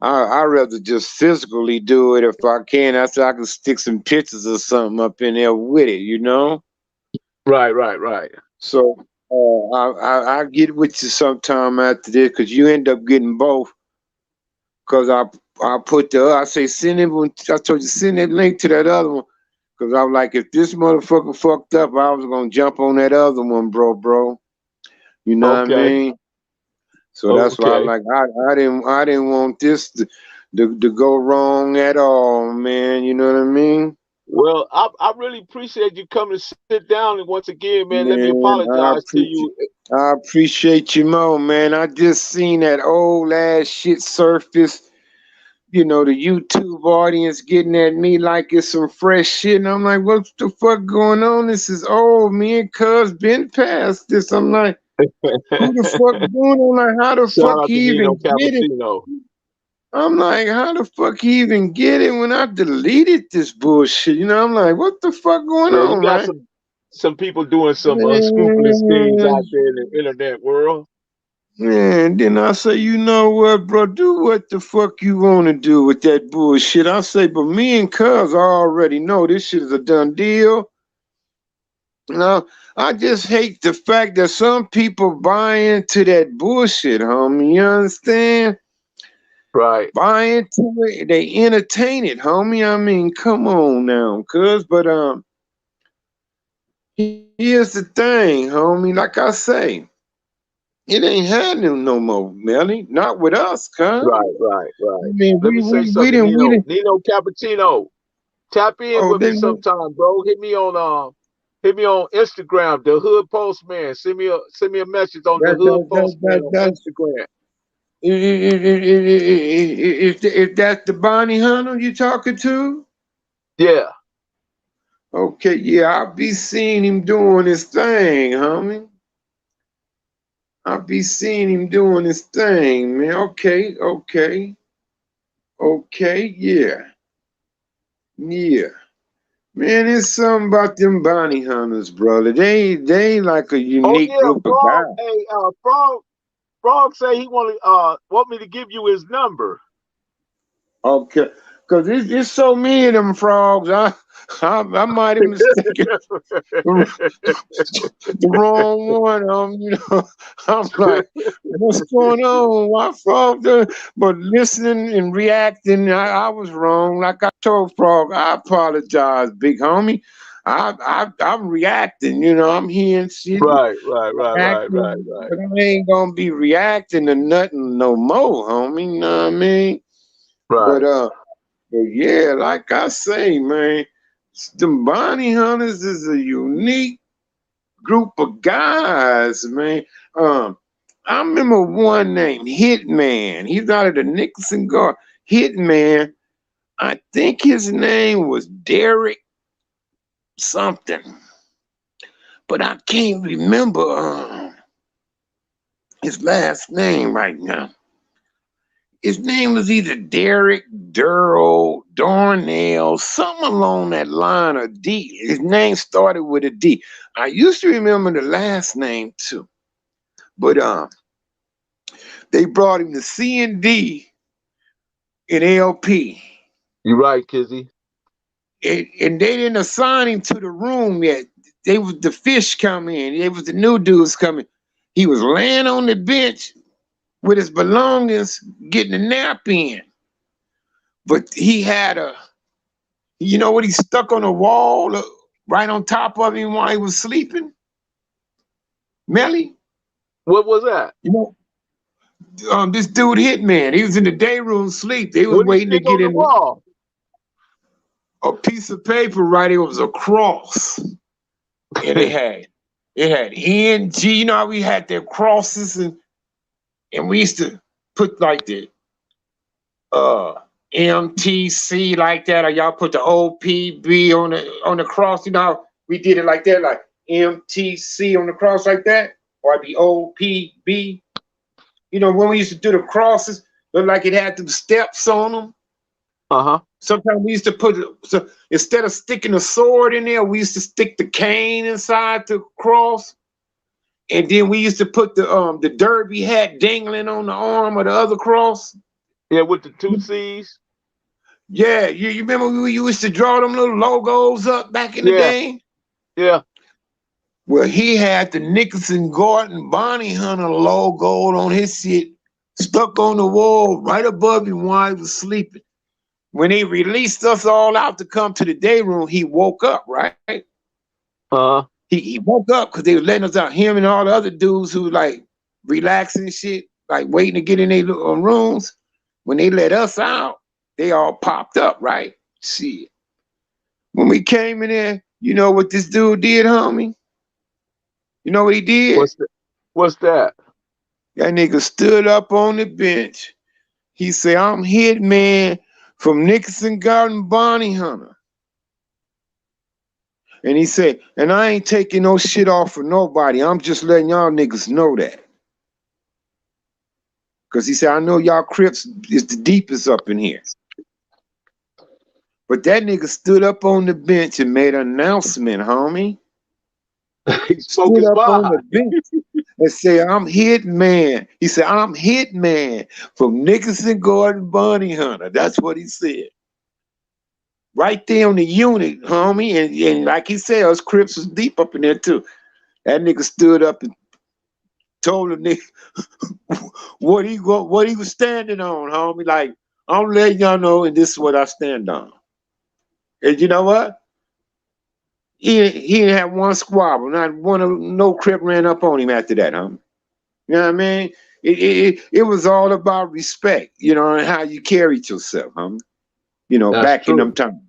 I rather just physically do it if I can. I so I can stick some pictures or something up in there with it, you know. Right, right, right. So I get with you sometime after this because you end up getting both. Cause I put I say send it when I told you send that link to that other one. Cause I was like, if this motherfucker fucked up, I was gonna jump on that other one, bro. You know what I Okay, mean? So that's why I okay. like I didn't want this to go wrong at all, man. You know what I mean? Well, I really appreciate you coming to sit down, and once again, man, let me Man, apologize to you. I appreciate you more, man. I just seen that old ass shit surface. You know, the YouTube audience getting at me like it's some fresh shit. And I'm like, what the fuck going on? This is old. Me and Cuz been past this. I'm like, who the fuck doing it? I'm like, how the Shout fuck out to he Nino even get it? Cappuccino. I'm like, how the fuck he even get it when I deleted this bullshit? You know, I'm like, what the fuck going Yeah, you on, got man? some people doing some unscrupulous things Man, out there in the internet world. man, then I say, you know what, bro? Do what the fuck you want to do with that bullshit. I say, but me and Cuz already know this shit is a done deal. You know, I just hate the fact that some people buy into that bullshit, homie. You understand? Right, Buy into it, they entertain it, homie. I mean, come on now, cuz. But here's the thing, homie. Like I say, it ain't happening no more, Melly. Not with us, cuz. right, right, I right. mean, Let me say something, we Nino. didn't. Nino Cappuccino. Tap in Oh, with me they know sometime, bro. Hit me on Instagram, the Hood Postman. Send me a message on the Hood Postman on that Instagram. if that's the bounty hunter you talking to. Yeah, Okay, yeah, I'll be seeing him doing his thing, homie. I'll be seeing him doing his thing, man. Okay, yeah, yeah. Man, it's something about them bounty hunters, brother. They like a oh unique yeah, group of Frog. guys. Hey, Frog say he want me to give you his number. Okay, because it's so many of them frogs. I might have mistaken the wrong one. You know, I'm like, what's going on? Why Frog? But listening and reacting, I was wrong. Like I told Frog, I apologize, big homie. I'm reacting. You know, I'm hearing shit, Right, right, right, right, right, acting, right, but I ain't gonna be reacting to nothing no more, homie. You know what I mean? But right. but yeah, like I say, man, the bounty hunters is a unique group of guys, man. Um, I remember one named Hitman. He's out of the Nicholson Guard. Hitman. I think his name was Derek something, but I can't remember his last name right now. His name was either Derek, Durrell, Darnell, something along that line of D. His name started with a D. I used to remember the last name too, but they brought him to C and D in LP, You right, Kizzy. and they didn't assign him to the room yet. They was the fish coming in. It was the new dudes coming. He was laying on the bench with his belongings, getting a nap in, but he had a you know what he stuck on the wall right on top of him while he was sleeping? Melly? What was that? You know, this dude Hitman, he was in the day room sleep. They was What did he waiting to stick get on the in wall? a piece of paper, right? It was a cross. And it had NG, you know how we had their crosses and we used to put like the uh MTC like that, or y'all put the OPB on the cross. You know how we did it like that, like MTC on the cross like that, or the OPB. You know when we used to do the crosses, looked like it had them steps on them. Uh huh. Sometimes we used to put so instead of sticking a sword in there, we used to stick the cane inside the cross, and then we used to put the derby hat dangling on the arm of the other cross. Yeah, with the two C's. Yeah, you remember we used to draw them little logos up back in the Yeah, day? yeah. Well, he had the Nicholson Gordon Bounty Hunter logo on his shit stuck on the wall right above him while he was sleeping. When they released us all out to come to the day room, he woke up, right? Uh-huh. He woke up because they were letting us out, him and all the other dudes who like relaxing and shit, like waiting to get in their rooms. When they let us out, they all popped up, right? Shit. When we came in there, you know what this dude did, homie? You know what he did? What's that? What's that? That nigga stood up on the bench. He said, I'm Hitman from Nicholson Garden Bounty Hunter. And he said, and I ain't taking no shit off for nobody. I'm just letting y'all niggas know that. Because he said, I know y'all Crips is the deepest up in here. But that nigga stood up on the bench and made an announcement, homie. He spoke Stood his up on mind. the bench and said, I'm Hitman. He said, I'm Hitman from Nicholson Gordon Bounty Hunter. That's what he said. Right there on the unit, homie. And like he said, us Crips was deep up in there too. That nigga stood up and told the nigga what he was standing on, homie. Like, I'm letting y'all know, and this is what I stand on. And you know what? He didn't have one squabble. Not one of no Crip ran up on him after that, homie. You know what I mean? It was all about respect, you know, and how you carried yourself, homie. You know, That's back in them true. times.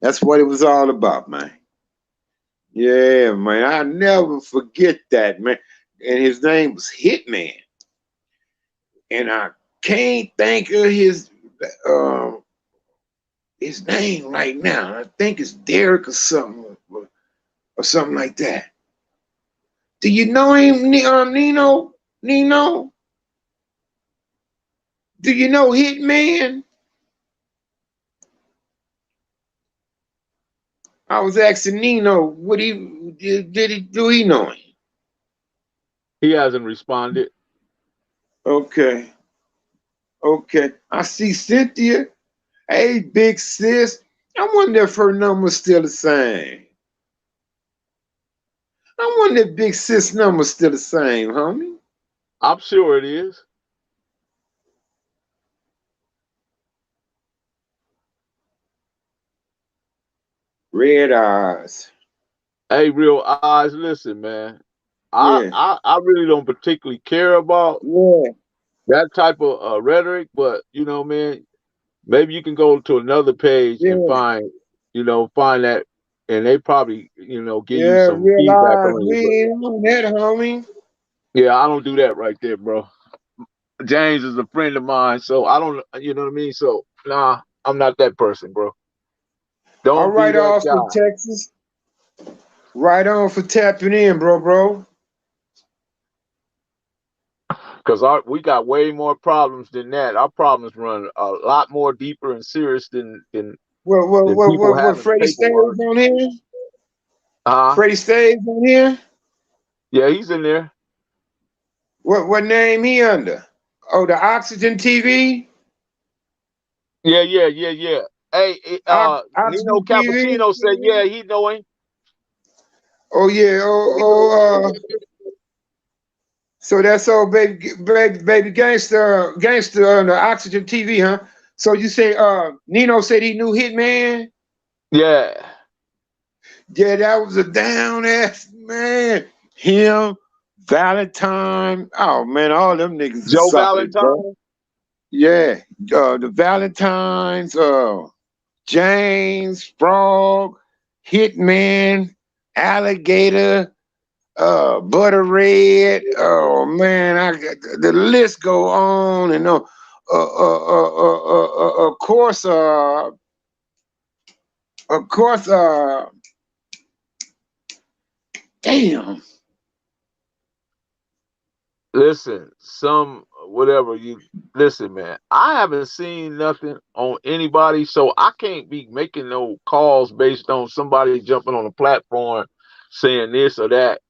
That's what it was all about, man. Yeah, man. I never forget that, man. And his name was Hitman. And I can't think of uh, his name right now. I think it's Derek or something like that. Do you know him, Nino? Nino? Do you know Hitman? I was asking Nino, what he did he do he know him? He hasn't responded. Okay, okay. I see Cynthia. Hey, big sis. I wonder if her number's still the same. I wonder if big sis number's still the same, homie. I'm sure it is. Red eyes. Hey, real eyes, listen, man. Yeah, I really don't particularly care about yeah, that type of rhetoric, but man, maybe you can go to another page and yeah, find that, and they probably, give you yeah. some Red feedback eyes. on We it. But ain't on that, homie. yeah, I don't do that right there, bro. James is a friend of mine, so I don't, you know what I mean. So nah, I'm not that person, bro. All Don't be right, that Austin, guy, Texas. Right on for tapping in, bro. because we got way more problems than that. Our problems run a lot more deeper and serious than people What having Freddie stays paperwork. on here? Uh huh. Freddie stays on here? Yeah, he's in there. What name he under? Oh, the Oxygen TV? Yeah. Hey, Nino Oxygen TV? Cappuccino said, yeah, he know him. Oh yeah, so that's old baby gangster on the Oxygen TV, huh? So you say Nino said he knew Hitman? Yeah. Yeah, that was a down ass man. Him, Valentine. Oh man, all them niggas are Joe suckers, bro. Valentine. Yeah, the Valentines, James, Frog, Hitman, Alligator, Butter Red. Oh man, I got the list go on and on. Of course, of course, damn. Listen, some whatever you listen, man. I haven't seen nothing on anybody, so I can't be making no calls based on somebody jumping on a platform saying this or that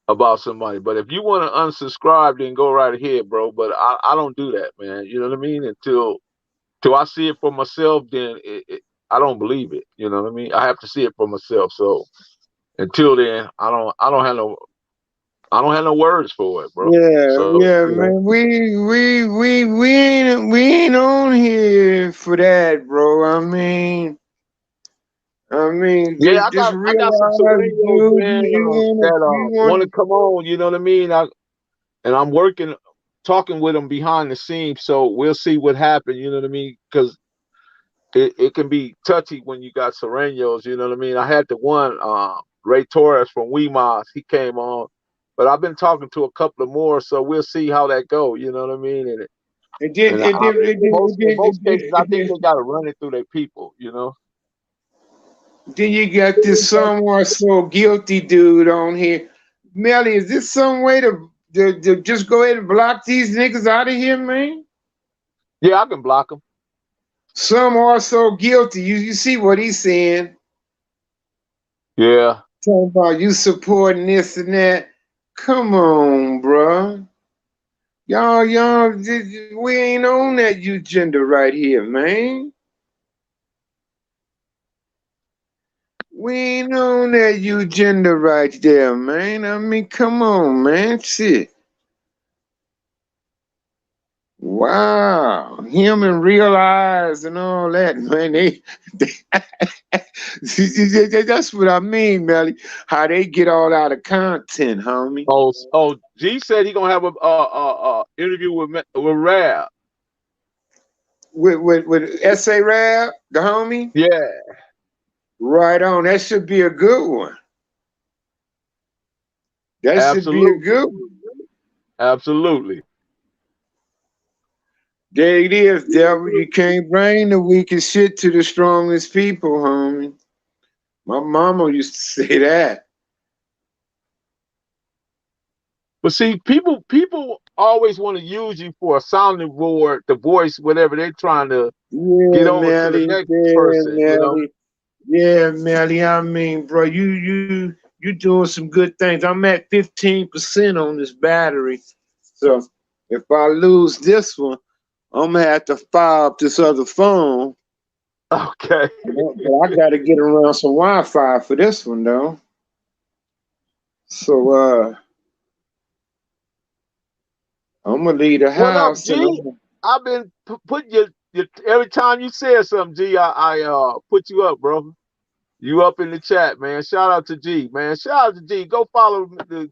about somebody. But if you want to unsubscribe, then go right ahead, bro. But I don't do that, man. You know what I mean? Till I see it for myself, then I don't believe it. You know what I mean? I have to see it for myself. So until then, I don't have no words for it, bro. Yeah, So yeah, man. We ain't on here for that, bro. yeah, Just I got some realize, Serenios, dude, man, you that want to want come on. You know what I mean? And I'm working, talking with them behind the scenes. So we'll see what happens. You know what I mean? Because it can be touchy when you got Serenios. You know what I mean? I had the one Ray Torres from Weemas. He came on, but I've been talking to a couple of more. So we'll see how that go. You know what I mean? and then And and then and then and in then, most and then, cases, I and think then, they got to run it through their people. You know? then you got this someone so guilty dude on here. Melly, is this some way to just go ahead and block these niggas out of here, man? Yeah, I can block them. Some are so guilty. You see what he's saying? Yeah. Talking about you supporting this and that. Come on, bruh. Y'all, we ain't on that you gender right here, man. We ain't on that you gender right there, man. Come on, man. Shit. Wow. Him and Real Eyes and all that, man. That's what I mean, Melly. How they get all out of content, homie. Oh, G said he gonna have a interview with Rab. With S.A. Rab, the homie? Yeah, Right on. That should be a good one. That should be a absolutely, good one. absolutely. There it is, devil. You can't bring the weakest shit to the strongest people, homie. My mama used to say that. But see, people always want to use you for a sounding board, the voice, whatever they're trying to get Yeah, over to the Melly. next Yeah, person. You know. Melly. Yeah, Melly. Bro, you doing some good things. I'm at 15% on this battery. So if I lose this one, I'm gonna have to fire up this other phone. Okay. But I gotta get around some Wi-Fi for this one though. So I'm gonna leave the What up, house and G? I've been putting your every time you said something, G. I put you up, bro. You up in the chat, man. Shout out to G, man. Shout out to G. Go follow the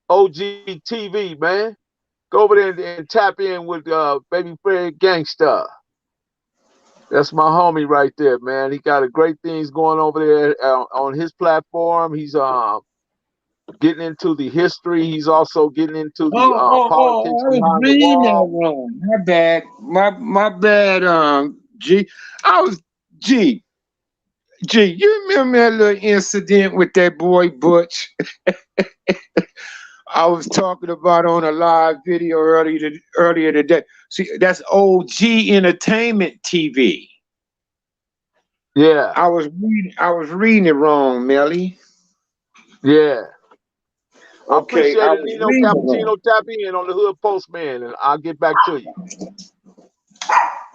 OG TV, man. Go over there and tap in with Baby Fred Gangsta. That's my homie right there, man. He got a great things going over there on his platform. He's getting into the history. He's also getting into the politics I was behind the reading that wall. wrong. My bad. My bad, G. I was G. G, you remember that little incident with that boy Butch? I was talking about on a live video earlier today. See, that's OG Entertainment TV. Yeah, I was reading it wrong, Melly. yeah. I Okay, appreciate I it, was Nino reading it wrong. Cappuccino. Tap in on the Hood Postman, and I'll get back to you.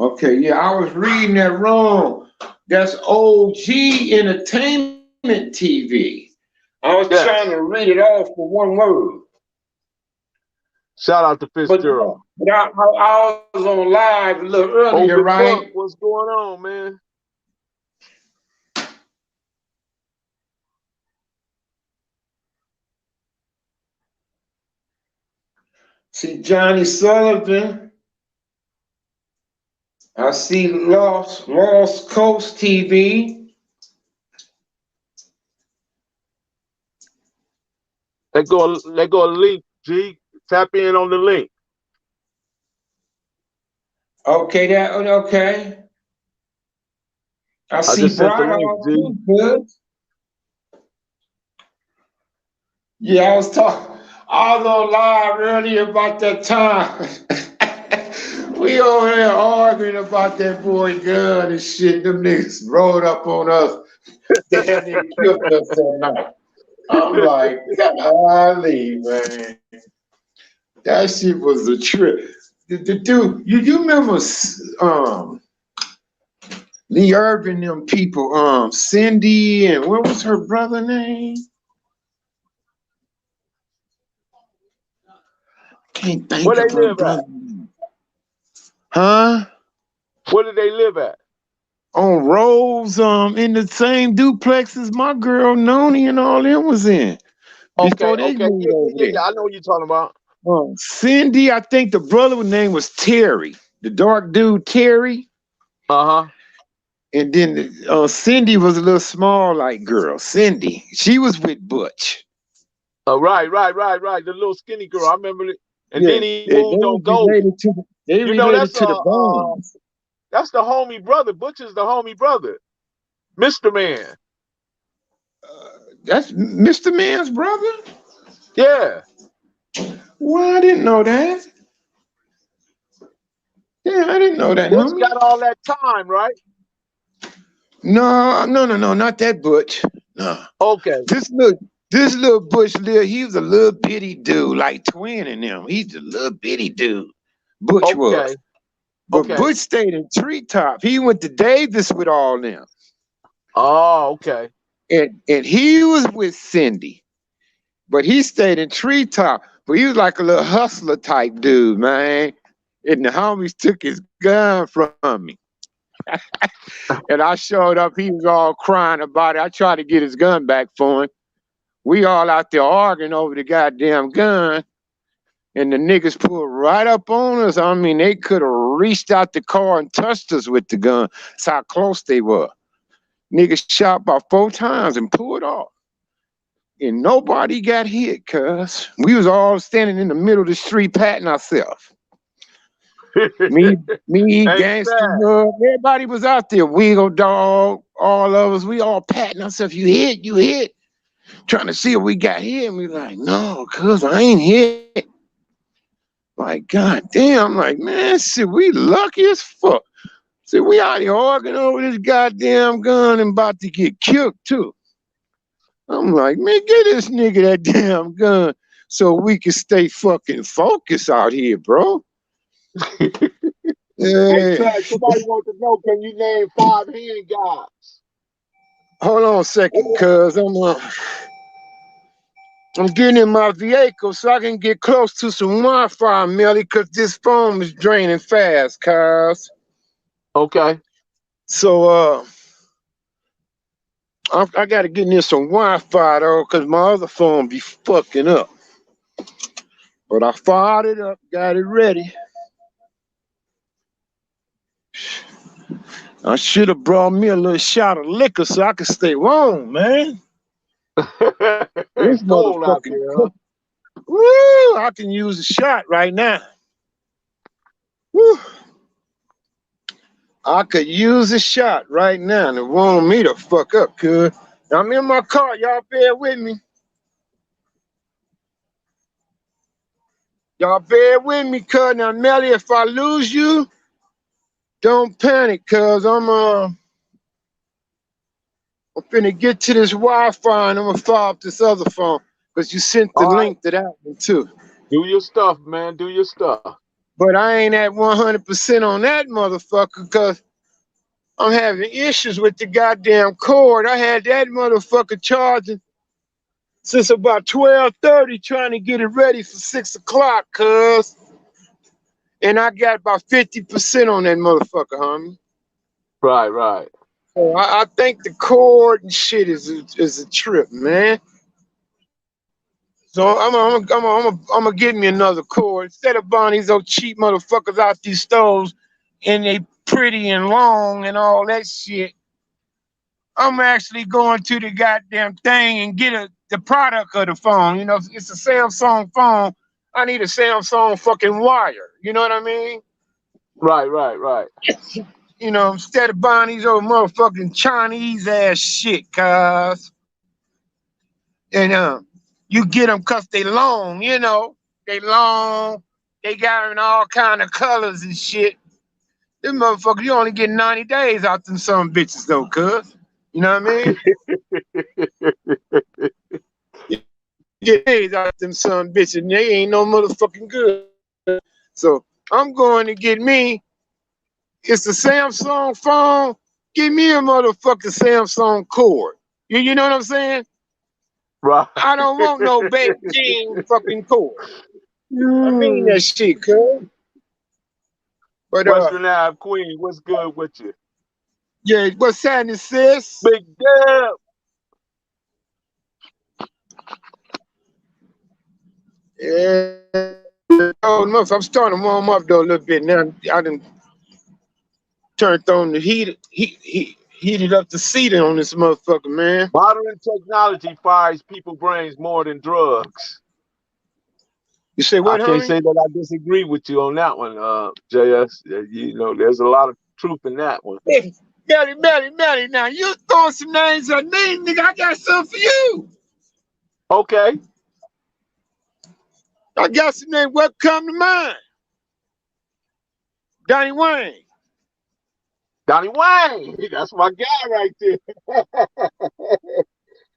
Okay, yeah, I was reading that wrong. That's OG Entertainment TV. I was trying to Yes. read it off for one word. Shout out to But, Fitzgerald. I was on live a little earlier, Open right? Buck, what's going on, man? See Johnny Sullivan. I see Lost Coast TV. They go a link, G. Tap in on the link. Okay. I I see just sent the Bright link, on G. too, good. Yeah, I was on live earlier about that time. We over there arguing about that boy gun and shit. Them niggas rolled up on us. Damn, they killed us that night. I'm like, golly, man. That shit was a trip. The dude, you remember Lee Irvin, them people, Cindy, and what was her brother name? Can't Where think they of her live brother. at? Huh? Where do they live at? On Rose, in the same duplex as my girl Noni and all them was in Okay, before they okay, moved yeah, over yeah, yeah, there. yeah. I know what you're talking about. Cindy, I think the brother's name was Terry, the dark dude Terry. Uh-huh. And then Cindy was a little small like girl. Cindy, she was with Butch. Right, right, right, right. The little skinny girl. I remember it. And Yeah, then he they moved on was Golden. You know, related to the Bones. that's the homie brother. Butch is the homie brother. Mr. Man. That's Mr. Man's brother. Yeah. Well, I didn't know that. Yeah, I didn't know that, Butch homie. got all that time, right? No, no, no, no, not that Butch. No, Okay. this little Butch, he was a little bitty dude, like Twin and them. He's a little bitty dude. Butch was, Okay. but Okay. Butch stayed in Treetop. He went to Davis with all them, Oh, okay. and he was with Cindy, but he stayed in Treetop. But he was like a little hustler type dude, man. And the homies took his gun from me. And I showed up, he was all crying about it. I tried to get his gun back for him. We all out there arguing over the goddamn gun. And the niggas pulled right up on us. I mean, they could have reached out the car and touched us with the gun. That's how close they were. Niggas shot about 4 times and pulled off. And nobody got hit, cuz. We was all standing in the middle of the street patting ourselves. Me, Ain't Gangster sad. Mug, everybody was out there. Wiggle Dog, all of us. We all patting ourselves. You hit, you hit. Trying to see if we got hit. And we like, no, cuz I ain't hit. Like, god damn, I'm like, man, shit, we lucky as fuck. See, we out here arguing over this goddamn gun and about to get killed too. I'm like, man, get this nigga that damn gun so we can stay fucking focused out here, bro. Hey, Yeah. Chad, somebody wants to know, can you name 5 hand guys? Hold on a second, cuz I'm getting in my vehicle so I can get close to some Wi-Fi, Melly, because this phone is draining fast, cuz. Okay. So I gotta get near some Wi-Fi though, cause my other phone be fucking up. But I fired it up, got it ready. I should have brought me a little shot of liquor so I could stay warm, man. It's This cold out motherfucking there, huh? cook. Woo! I can use a shot right now. Woo! I could use a shot right now to warm me the fuck up, cuz. I'm in my car, y'all bear with me. Y'all bear with me, cuz. Now, Melly, if I lose you, don't panic, cuz I'm finna get to this Wi-Fi and I'm gonna fire up this other phone. Cause you sent the All right. link to that one too. Do your stuff, man. Do your stuff. But I ain't at 100% on that motherfucker cause I'm having issues with the goddamn cord. I had that motherfucker charging since about 12:30 trying to get it ready for 6 o'clock, cuz. And I got about 50% on that motherfucker, homie. Right, right. So I think the cord and shit is a trip, man. So I'm gonna get me another cord instead of buying these old cheap motherfuckers out these stores, and they pretty and long and all that shit. I'm actually going to the goddamn thing and get the product of the phone. You know, if it's a Samsung phone, I need a Samsung fucking wire. You know what I mean? Right, right, right. You know, instead of buying these old motherfucking Chinese ass shit, cuz. And you get them because they long, you know. They long. They got them in all kind of colors and shit. Them motherfuckers, you only get 90 days out them some bitches though, cuz. You know what I mean? You get days out them some bitches and they ain't no motherfucking good. So I'm going to get me, it's a Samsung phone. Give me a motherfucking Samsung cord. You know what I'm saying? Right. I don't want no Beijing fucking cord. I mean that shit, cuz. But Western Ave Queen, what's good with you? yeah, what's happening, sis? Big Deb. Yeah. Oh, I'm starting to warm up though a little bit now. I done turned on the heated up the seating on this motherfucker, man. Modern technology fires people brains more than drugs. You say I what, can't homie? say that I disagree with you on that one, JS. You know, there's a lot of truth in that one. Hey, Melly, now you throwing some names on me, nigga. I got something for you. Okay. I got some names. What come to mind? Donnie Wayne. Donnie Wayne. That's my guy right there.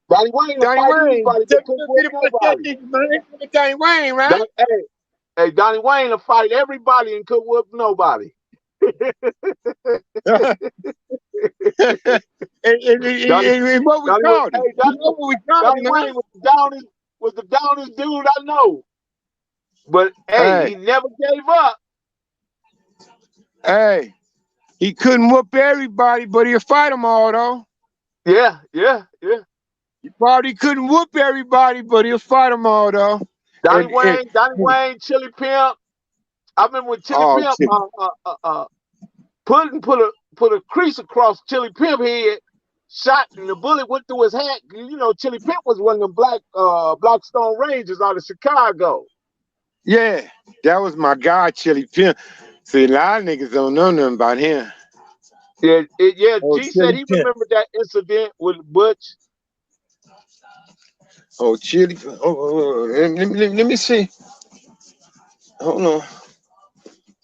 Donnie Wayne will Donnie fight Wayne. anybody Tell but me couldn't a whoop bit about that nobody. nigga, man. Donnie Wayne, right? Hey, Donnie Wayne will fight everybody and couldn't whoop nobody. Donnie, And what we Donnie, called him. hey, You know what we called Donnie him, huh? Wayne was the downest dude I know. But hey, Hey, he never gave up. hey. He couldn't whoop everybody, but he'll fight them all, though. Yeah. He probably couldn't whoop everybody, but he'll fight them all, though. And Donnie Wayne, Chili Pimp. I remember when Chili oh, Pimp shit. put a crease across Chili Pimp head, shot, and the bullet went through his hat. You know, Chili Pimp was one of them Blackstone Rangers out of Chicago. Yeah, that was my guy, Chili Pimp. See, a lot of niggas don't know nothing about him. Yeah. Oh, G said Chili he Pimp. remembered that incident with Butch. Oh, Chili. Let me see. Hold on.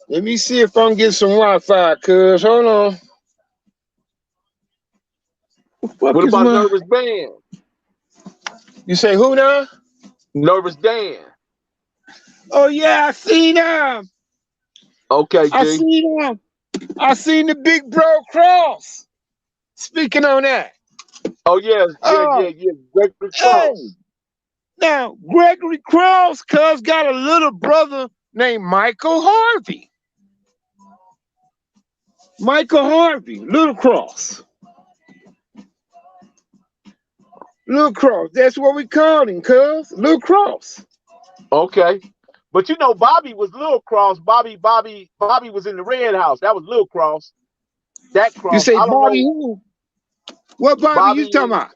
Let me see if I can get some Wi-Fi, cuz. Hold on. What the fuck What is about my. Nervous Dan? You say who now? Nervous Dan. Oh, yeah, I seen him. Okay, I G. seen him. I seen the big bro cross. Speaking on that. Oh Oh, yeah. Gregory hey. Cross. Now, Gregory Cross, cuz, got a little brother named Michael Harvey. Michael Harvey, Little Cross. Little Cross. That's what we called him, cuz. Little Cross. Okay. But you know, Bobby was Lil Cross. Bobby was in the Red House. That was Lil Cross. That You Cross. say I don't Bobby know. who? What Bobby you talking Bobby,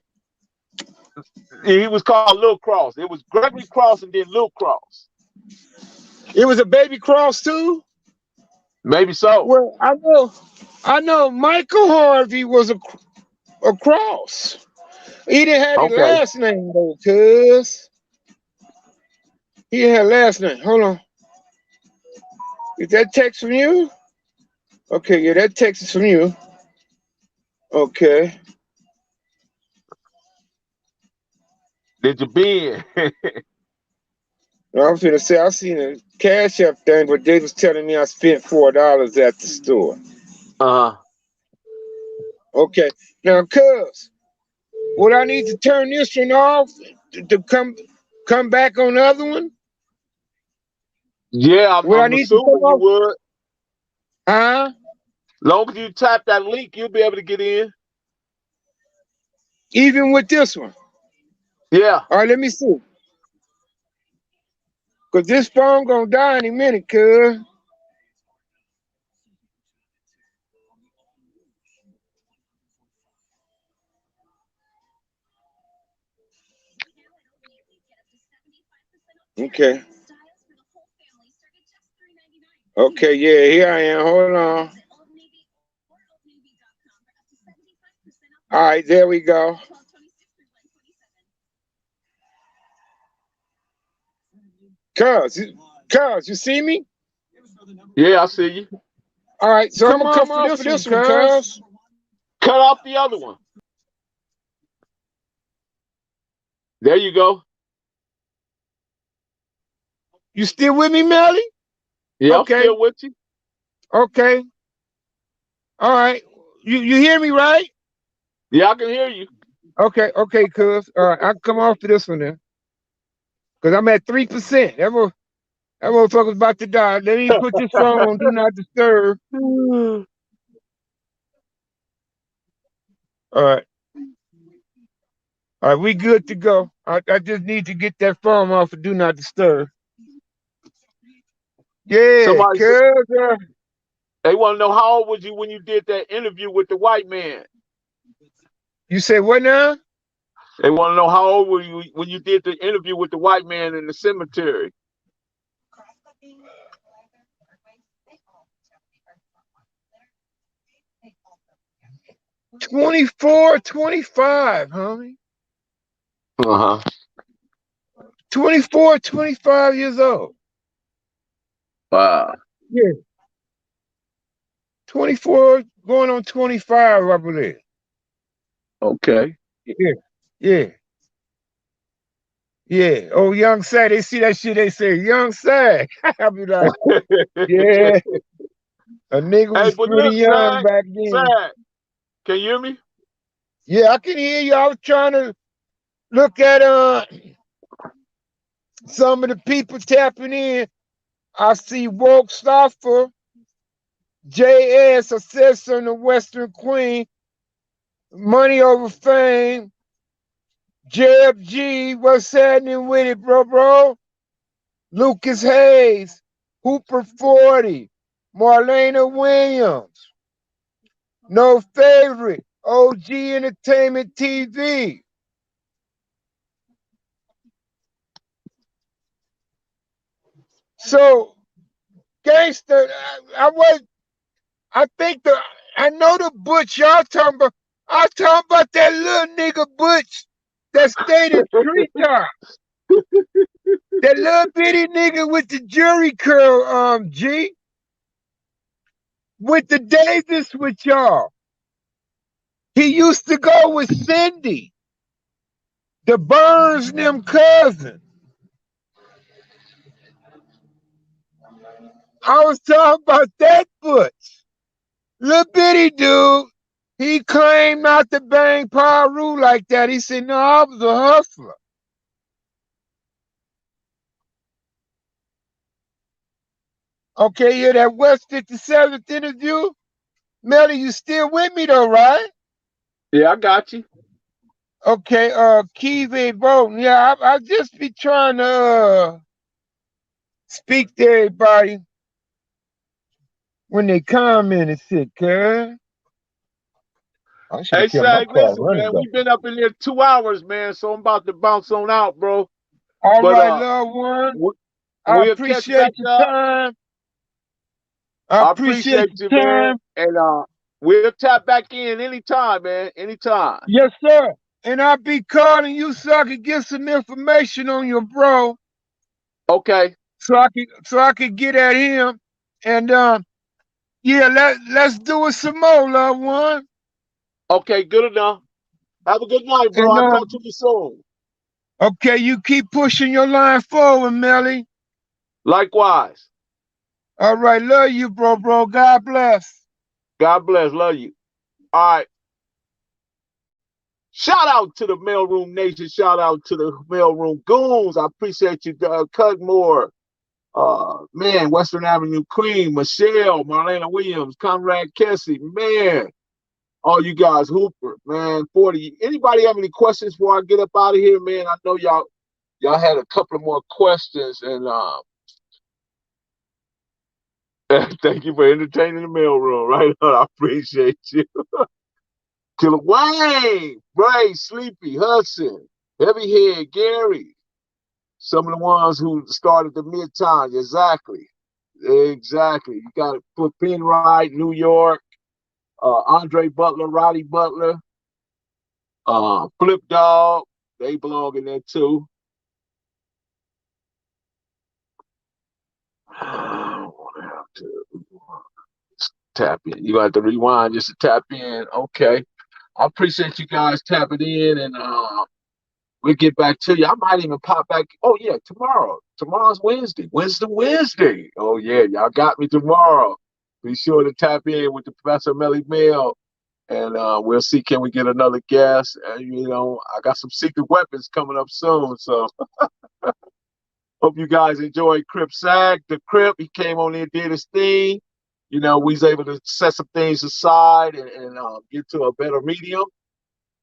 about? he was called Lil Cross. It was Gregory Cross and then Lil Cross. It was a baby cross too? Maybe so. Well, I know Michael Harvey was a cross. He didn't have his Okay. last name though, cuz. He had last name. Hold on. Is that text from you? Okay, yeah, that text is from you. Okay. Did you bend? Now, I'm finna say I seen a cash app thing, but they was telling me I spent $4 at the store. uh Okay. Now, cuz, would I need to turn this one off to come back on the other one? Yeah, Would I I'm need to come assuming you off? would. Huh? Long as you tap that link, you'll be able to get in. Even with this one. Yeah. All right, let me see. Cause this phone gonna die in a minute, cuz. Okay. Okay, yeah, here I am. Hold on. All right, there we go. Cuz, you see me? Yeah, I see you. All right, so I'm Come gonna off come for off this for one, this one, cuz. cuz. Cut off the other one. There you go. You still with me, Melly? Yeah, I'm Okay, still with you. okay. All right. You hear me right? Yeah, I can hear you. Okay, okay, cuz. All right, I can come off to this one then. Cause I'm at 3%. That motherfucker's about to die. Let me put this phone on do not disturb. All right. All right, we good to go. I just need to get that phone off of do not disturb. Yeah, Somebody said cuz. they want to know how old was you when you did that interview with the white man. You say what now? They want to know how old were you when you did the interview with the white man in the cemetery. 24, 25, homie. Uh huh. 24, 25 years old. Wow. Yeah. 24 going on 25, I believe. Okay. Yeah. Yeah. Yeah. Oh, young Sag. They see that shit, they say, young Sag. I'll be like, yeah, a nigga Hey, was but pretty look, young back then. Sad, can you hear me? Yeah, I can hear you. I was trying to look at some of the people tapping in. I see Woke Stoffer, JS, Assessor in the Western Queen, Money Over Fame, JFG, what's happening with it, bro? Lucas Hayes, Hooper 40, Marlena Williams, No Favorite, OG Entertainment TV. So, gangster, I think I know the Butch y'all talking about. I talking about that little nigga Butch that stayed in treetop. That little bitty nigga with the jury curl, G, with the Davis with y'all. He used to go with Cindy, the Burns and them cousin. I was talking about that Butch. Little bitty dude. He claimed not to bang Paru like that. He said, no, I was a hustler. Okay, yeah, that West 57th interview. Melly, you still with me though, right? Yeah, I got you. Okay, Kiwi Bolton. Yeah, I just be trying to speak to everybody when they comment and shit, cuz. I should have Hey, kept my Sag, car listen, running man, though. we've been up in there 2 hours, man, so I'm about to bounce on out, bro. All But right, loved one. we, I we'll catch appreciate back your up. time. I I appreciate appreciate you, your man, time. and we'll tap back in anytime, man, anytime. Yes, sir. And I'll be calling you so I can get some information on your bro, Okay, so I can get at him. And yeah, let's do it some more, loved one. okay, good enough. Have a good night, bro. And I'll talk to you soon. okay, you keep pushing your line forward, Melly. Likewise. All right, love you, bro. God bless. God bless. Love you. All right. Shout out to the Mailroom Nation. Shout out to the Mailroom Goons. I appreciate you, Cudmore. Man, Western Avenue Queen, Michelle, Marlena Williams, Conrad Kessie, man, all you guys, Hooper, man, 40. Anybody have any questions before I get up out of here, man? I know y'all had a couple of more questions, and thank you for entertaining the mailroom, right? I appreciate you. Killer Wayne, Bray, Sleepy, Hudson, Heavyhead, Gary, some of the ones who started the mid-time, exactly. Exactly. You got to put Penrite, New York, Andre Butler, Roddy Butler, Flip Dog. They belong in there too. I'm gonna have to tap in. You got to rewind just to tap in. Okay. I appreciate you guys tapping in, and we'll get back to you. I might even pop back. Oh yeah, tomorrow. Tomorrow's Wednesday. Wednesday. Oh yeah, y'all got me tomorrow. Be sure to tap in with the Professor Melly Mail, and we'll see can we get another guest. I got some secret weapons coming up soon, so hope you guys enjoyed Crip Sag. The Crip, he came on there, did his thing. We was able to set some things aside and get to a better medium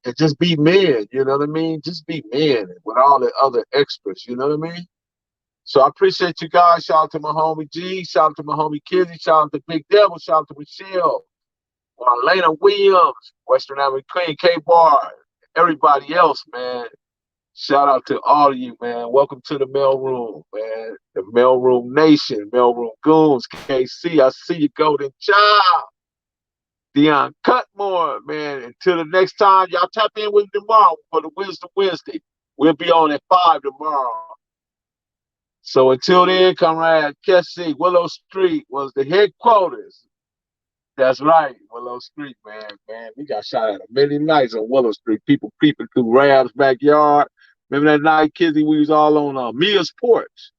and just be men, you know what I mean? Just be men with all the other extras, you know what I mean? So I appreciate you guys. Shout out to my homie G, shout out to my homie Kizzy, shout out to Big Devil, shout out to Michelle, Marlena Williams, Western Avenue Queen, K Bar, everybody else, man. Shout out to all of you, man. Welcome to the mail room, man. The mail room nation, mail room goons, KC. I see you, Golden Child. Dion Cutmore, man. Until the next time, y'all tap in with me tomorrow for the Wisdom Wednesday. We'll be on at 5 tomorrow. So until then, comrade Kessie, Willow Street was the headquarters. That's right, Willow Street, man. Man, we got shot at many nights on Willow Street. People creeping through Rab's backyard. Remember that night, Kizzy, we was all on Mia's porch.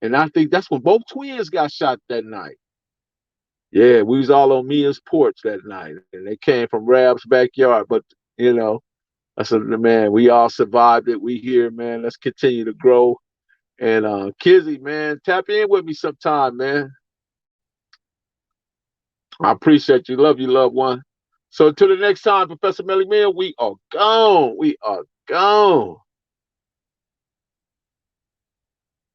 And I think that's when both twins got shot that night. Yeah, we was all on Mia's porch that night. And they came from Rab's backyard. But, I said, man, we all survived it. We here, man. Let's continue to grow. And Kizzy, man, tap in with me sometime, man. I appreciate you. Love you, loved one. So until the next time, Professor Melly Mill, we are gone. We are gone.